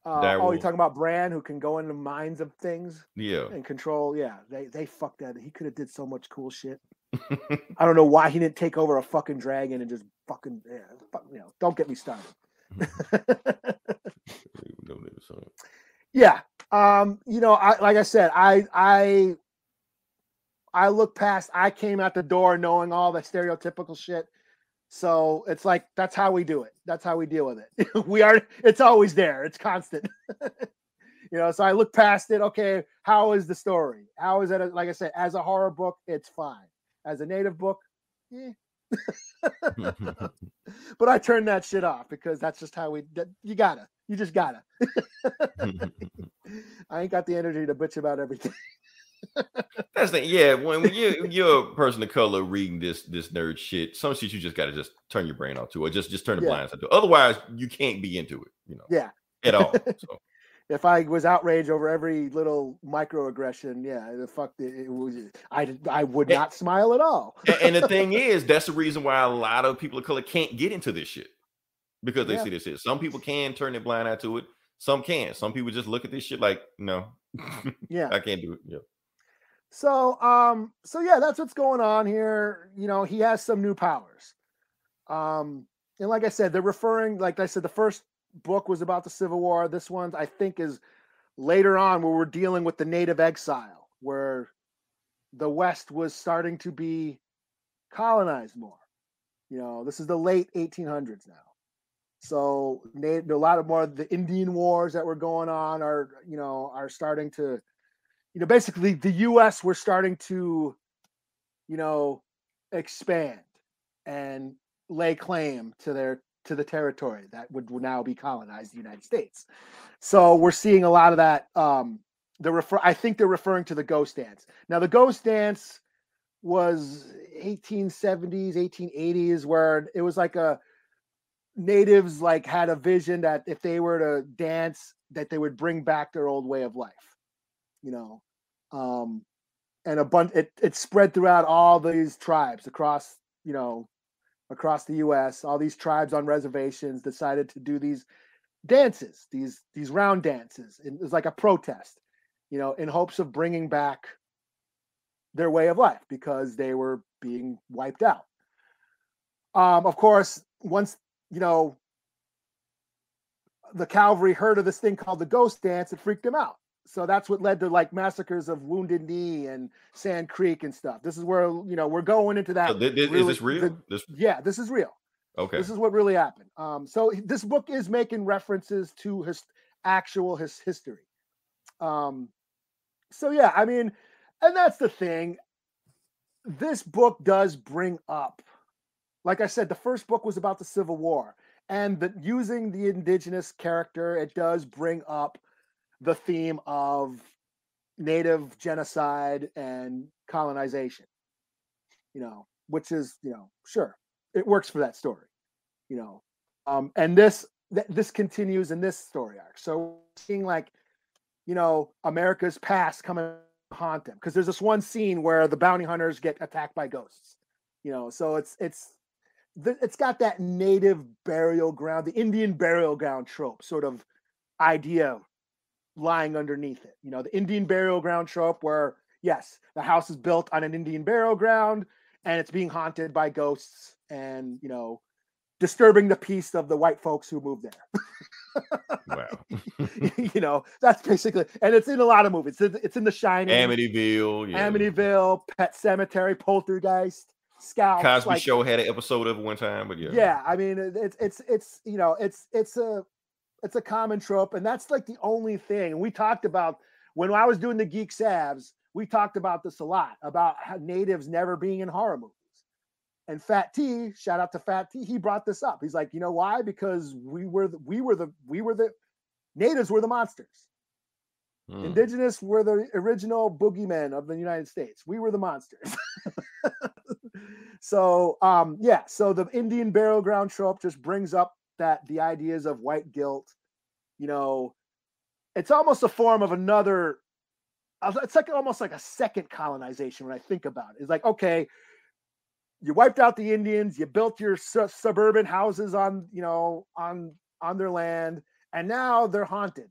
You're talking about Bran, who can go into minds of things, and control. Yeah, they fucked that. He could have did so much cool shit. I don't know why he didn't take over a fucking dragon and just fucking don't get me started. Yeah, like I said, I look past. I came out the door knowing all the stereotypical shit. So it's like, that's how we do it. That's how we deal with it. It's always there. It's constant. So I look past it. Okay. How is the story? How is it? Like I said, as a horror book, it's fine. As a native book, yeah. But I turn that shit off because that's just how you just gotta. I ain't got the energy to bitch about everything. That's the yeah. When you're a person of color reading this nerd shit, some shit you just gotta just turn your brain off to, or just turn the blinds to. Otherwise, you can't be into it. Yeah, at all. So. If I was outraged over every little microaggression, I would not smile at all. And the thing is, that's the reason why a lot of people of color can't get into this shit, because they see this shit. Some people can turn their blind eye to it. Some can't. Some people just look at this shit like, no, I can't do it. Yeah. So yeah, that's what's going on here. He has some new powers. And like I said, they're referring, like I said, the first book was about the Civil War. This one, I think, is later on where we're dealing with the native exile, where the West was starting to be colonized more. This is the late 1800s now. So a lot of more of the Indian wars that were going on are starting to, basically the U.S. were starting to, expand and lay claim to the territory that would now be colonized, the United States. So we're seeing a lot of that. I think they're referring to the ghost dance. Now the ghost dance was 1870s, 1880s, where it was like natives had a vision that if they were to dance, that they would bring back their old way of life, and a bunch, it spread throughout all these tribes across the U.S. All these tribes on reservations decided to do these dances, these round dances. It was like a protest, in hopes of bringing back their way of life because they were being wiped out. Of course, once, the cavalry heard of this thing called the ghost dance, it freaked them out. So that's what led to massacres of Wounded Knee and Sand Creek and stuff. This is where, we're going into that. So is this real? Yeah, this is real. Okay. This is what really happened. So this book is making references to his actual history. So yeah, I mean, and that's the thing. This book does bring up, like I said, the first book was about the Civil War, and using the indigenous character, it does bring up the theme of native genocide and colonization, which is, sure, it works for that story, and this continues in this story arc. So we're seeing like, America's past coming to haunt them, because there's this one scene where the bounty hunters get attacked by ghosts, so it's got that native burial ground, the Indian burial ground trope sort of idea lying underneath it. The Indian burial ground trope where, yes, the house is built on an Indian burial ground and it's being haunted by ghosts and, disturbing the peace of the white folks who moved there. Wow. That's basically, and it's in a lot of movies. It's in The Shining, Amityville, Pet Cemetery, Poltergeist, Scouts. Cosby Show had an episode of it one time, but yeah. I mean, it's a common trope, and that's like the only thing. And we talked about, when I was doing the Geek Savs, we talked about this a lot, about how natives never being in horror movies. And Fat T, shout out to Fat T, he brought this up. He's like, you know why? Because we were the natives were the monsters. Indigenous were the original boogeymen of the United States. We were the monsters. So so the Indian burial ground trope just brings up the ideas of white guilt. It's almost a form of another, it's like almost like a second colonization when I think about it. It's like, okay, you wiped out the Indians, you built your suburban houses on their land, and now they're haunted.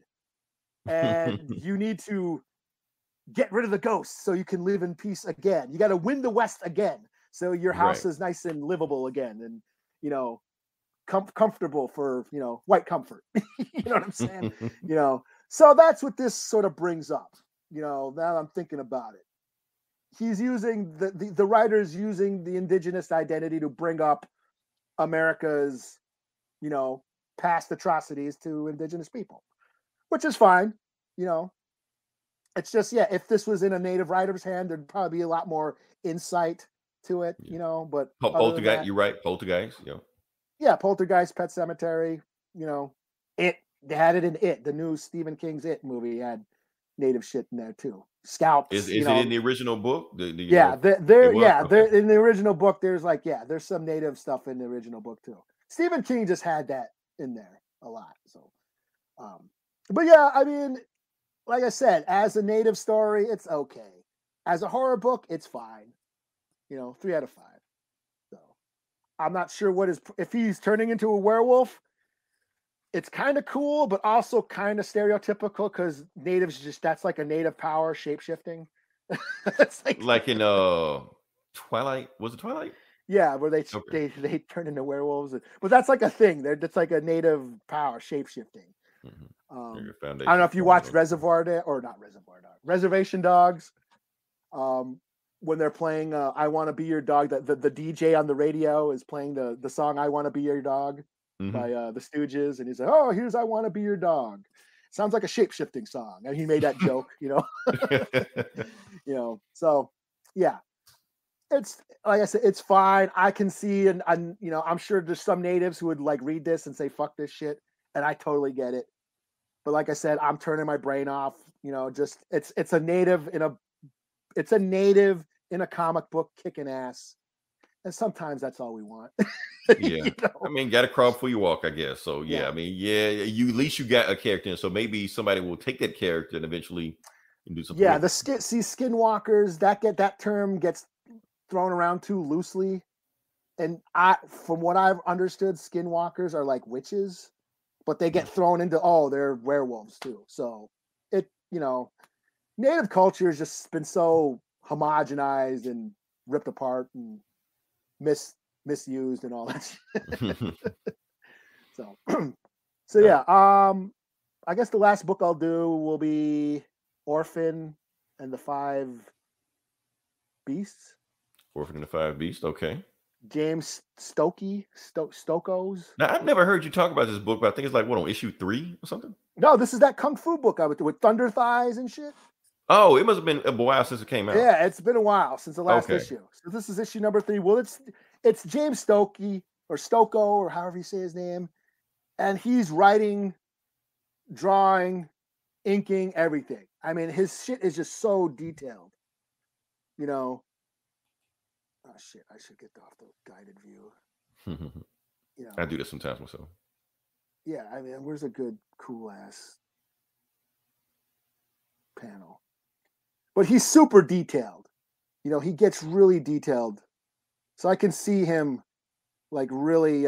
And you need to get rid of the ghosts so you can live in peace again. You got to win the West again, so your house is nice and livable again, and comfortable for white comfort. You know what I'm saying? So that's what this sort of brings up. Now I'm thinking about it. He's using the writer's using the indigenous identity to bring up America's, past atrocities to indigenous people, which is fine. It's just, if this was in a native writer's hand, there'd probably be a lot more insight to it, but Poltergeist, you're right. Poltergeist. Yeah. Poltergeist, Pet Cemetery, they had it in It, the new Stephen King's It movie had native shit in there too. Scalps. Is it in the original book? They're in the original book. There's some native stuff in the original book too. Stephen King just had that in there a lot. So, but yeah, I mean, like I said, as a native story, it's okay. As a horror book, it's fine. 3 out of 5. So, I'm not sure if he's turning into a werewolf. It's kind of cool, but also kind of stereotypical, because natives that's like a native power, shape-shifting. It's like in Twilight. Was it Twilight? Yeah, where they turn into werewolves. But that's like a thing. That's like a native power, shape-shifting. I don't know if you watch Reservation Dogs. When they're playing I Want to Be Your Dog, the DJ on the radio is playing the song I Want to Be Your Dog by the Stooges, and he's like, oh, here's I Want to Be Your Dog. Sounds like a shape-shifting song, and he made that joke. So yeah, it's like I said, it's fine. I can see, and I'm sure there's some natives who would like read this and say fuck this shit, and I totally get it. But like I said, I'm turning my brain off. Just it's a native in a comic book kicking ass. And sometimes that's all we want. Yeah. I mean, got to crawl before you walk, I guess. So yeah, I mean, at least you got a character. And so maybe somebody will take that character and eventually do something. Yeah, skinwalkers, that term gets thrown around too loosely. And from what I've understood, skinwalkers are like witches, but they get thrown into, they're werewolves too. So native culture has just been so homogenized and ripped apart and misused and all that shit. So yeah, I guess the last book I'll do will be Orphan and the 5 Beasts. Orphan and the 5 Beasts, okay. James Stokos. Now, I've never heard you talk about this book, but I think it's like on issue 3 or something. No, this is that kung fu book with thunder thighs and shit. Oh, it must have been a while since it came out. Yeah, it's been a while since the last issue. So this is issue number 3. Well, it's James Stokey or Stoko or however you say his name, and he's writing, drawing, inking, everything. I mean, his shit is just so detailed. You know. Oh shit! I should get off the guided view. You know. I do this sometimes myself. Yeah, I mean, where's a good, cool ass panel? But he's super detailed. You know, he gets really detailed. So I can see him like really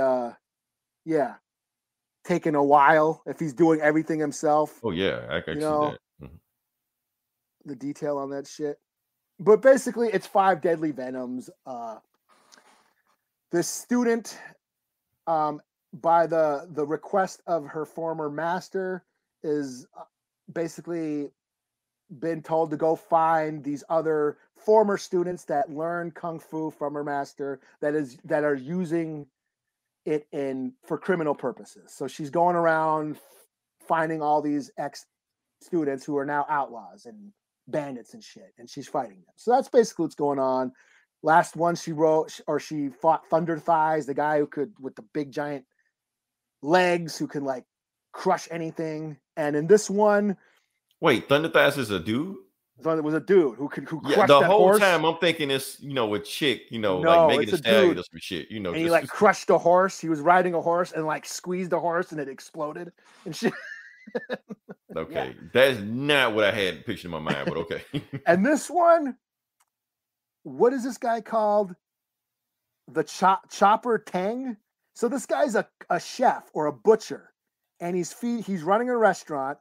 taking a while if he's doing everything himself. Oh yeah, I can see that. The detail on that shit. But basically it's 5 deadly venoms. The student by the request of her former master is basically been told to go find these other former students that learn kung fu from her master that are using it for criminal purposes. So she's going around finding all these ex students who are now outlaws and bandits and shit, and she's fighting them. So that's basically what's going on. Last one she fought Thunder Thighs, the guy who could with the big giant legs who can like crush anything. And in this one, wait, Thunder Thighs is a dude? It was a dude who crushed the that whole horse. time I'm thinking it's a chick, No, like Megan it's Thee a Stallion dude. or some shit, And he like crushed a horse. He was riding a horse and like squeezed the horse and it exploded and shit. Okay, that's not what I had pictured in my mind, but okay. And this one, what is this guy called? The Chopper Tang. So this guy's a chef or a butcher, and he's running a restaurant,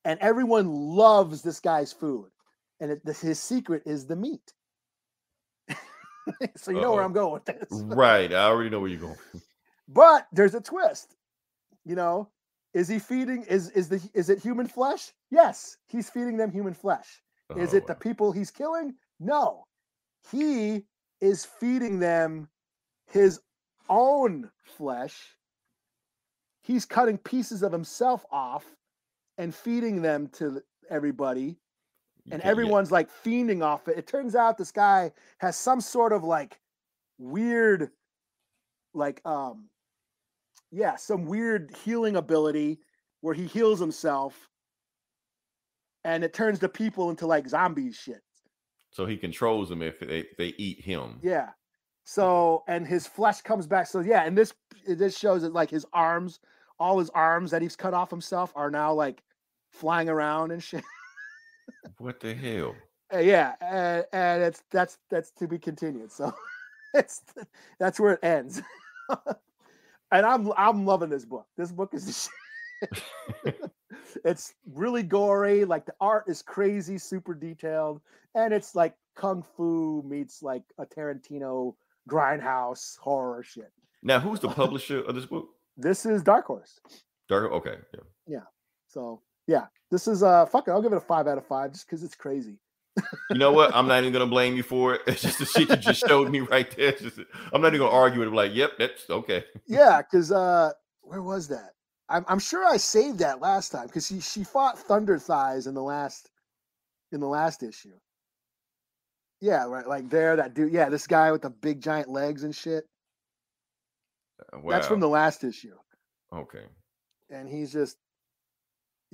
and everyone loves this guy's food, and his secret is the meat. So you know where I'm going with this, right? I already know where you're going. But there's a twist. You know, is he feeding? Is it human flesh? Yes, he's feeding them human flesh. Is it the people he's killing? No, he is feeding them his own flesh. He's cutting pieces of himself off and feeding them to everybody, and everyone's like fiending off it. It turns out this guy has some sort of like weird, like some weird healing ability where he heals himself, and it turns the people into like zombies shit. So he controls them if they eat him. Yeah. So, and his flesh comes back. So yeah, and this shows that like his arms, all his arms that he's cut off himself are now like flying around and shit. What the hell? Yeah, and that's to be continued. So that's where it ends. And I'm loving this book. This book is the shit. It's really gory. Like the art is crazy, super detailed, and it's like kung fu meets like a Tarantino grindhouse horror shit. Now, who's the publisher of this book? This is Dark Horse. Okay, yeah. Yeah. So yeah, this is fuck it. I'll give it a 5 out of 5 just because it's crazy. You know what? I'm not even gonna blame you for it. It's just the shit you just showed me right there. I'm not even gonna argue with it. Like, yep, that's okay. Yeah, because where was that? I'm sure I saved that last time because she fought Thunder Thighs in the last issue. Yeah, right. Like there, that dude. Yeah, this guy with the big giant legs and shit. Wow. That's from the last issue. Okay. And he's just,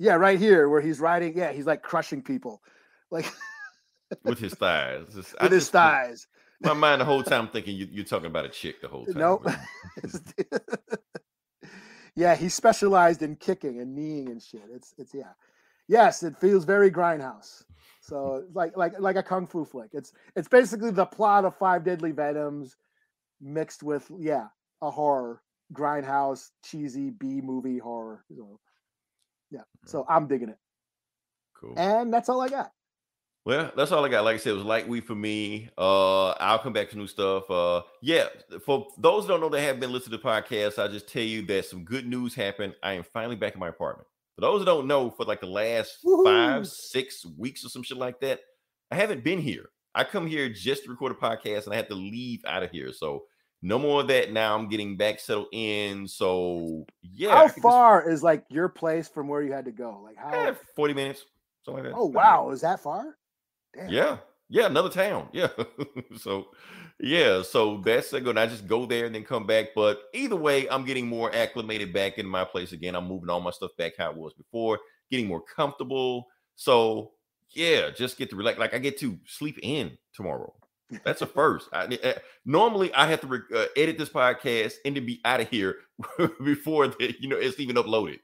right here where he's riding. Yeah, he's like crushing people, like with his thighs. With his thighs. My mind the whole time thinking you're talking about a chick the whole time. Nope. Yeah, he specialized in kicking and kneeing and shit. It's yeah. Yes, it feels very grindhouse. So like a kung fu flick. It's basically the plot of 5 Deadly Venoms mixed with a horror grindhouse cheesy B movie horror. So, yeah, so I'm digging it. Cool. And that's all I got. Well, that's all I got. Like I said, it was light week for me. I'll come back to new stuff. For those who don't know that have been listening to the podcast, I'll just tell you that some good news happened. I am finally back in my apartment. For those who don't know, for like the last 5-6 weeks or some shit like that, I haven't been here. I come here just to record a podcast and I have to leave out of here. So no more of that. Now I'm getting back settled in. So yeah. How far is like your place from where you had to go? Like how? 40 minutes. Something like that. Oh wow, is that far? Damn. Yeah, another town. Yeah. So that's good. And I just go there and then come back. But either way, I'm getting more acclimated back in my place again. I'm moving all my stuff back how it was before. getting more comfortable. So yeah, just get to relax. Like I get to sleep in tomorrow. That's a first. Normally I have to edit this podcast and then be out of here before it's even uploaded.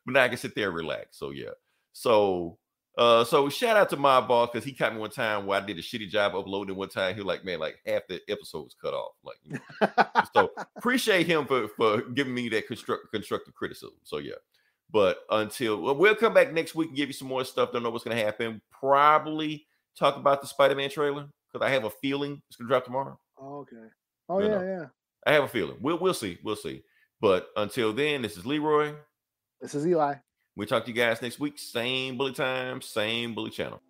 But now I can sit there and relax. So yeah. So shout out to my boss because he caught me one time where I did a shitty job uploading. One time he was like, man, like half the episode was cut off. Like, so appreciate him for giving me that constructive criticism. So yeah. But we'll come back next week and give you some more stuff. Don't know what's gonna happen. Probably talk about the Spider-Man trailer because I have a feeling it's gonna drop tomorrow. Oh, okay. Oh yeah. I have a feeling. We'll see. But until then, this is Leroy. This is Eli. We'll talk to you guys next week. Same bully time, same bully channel.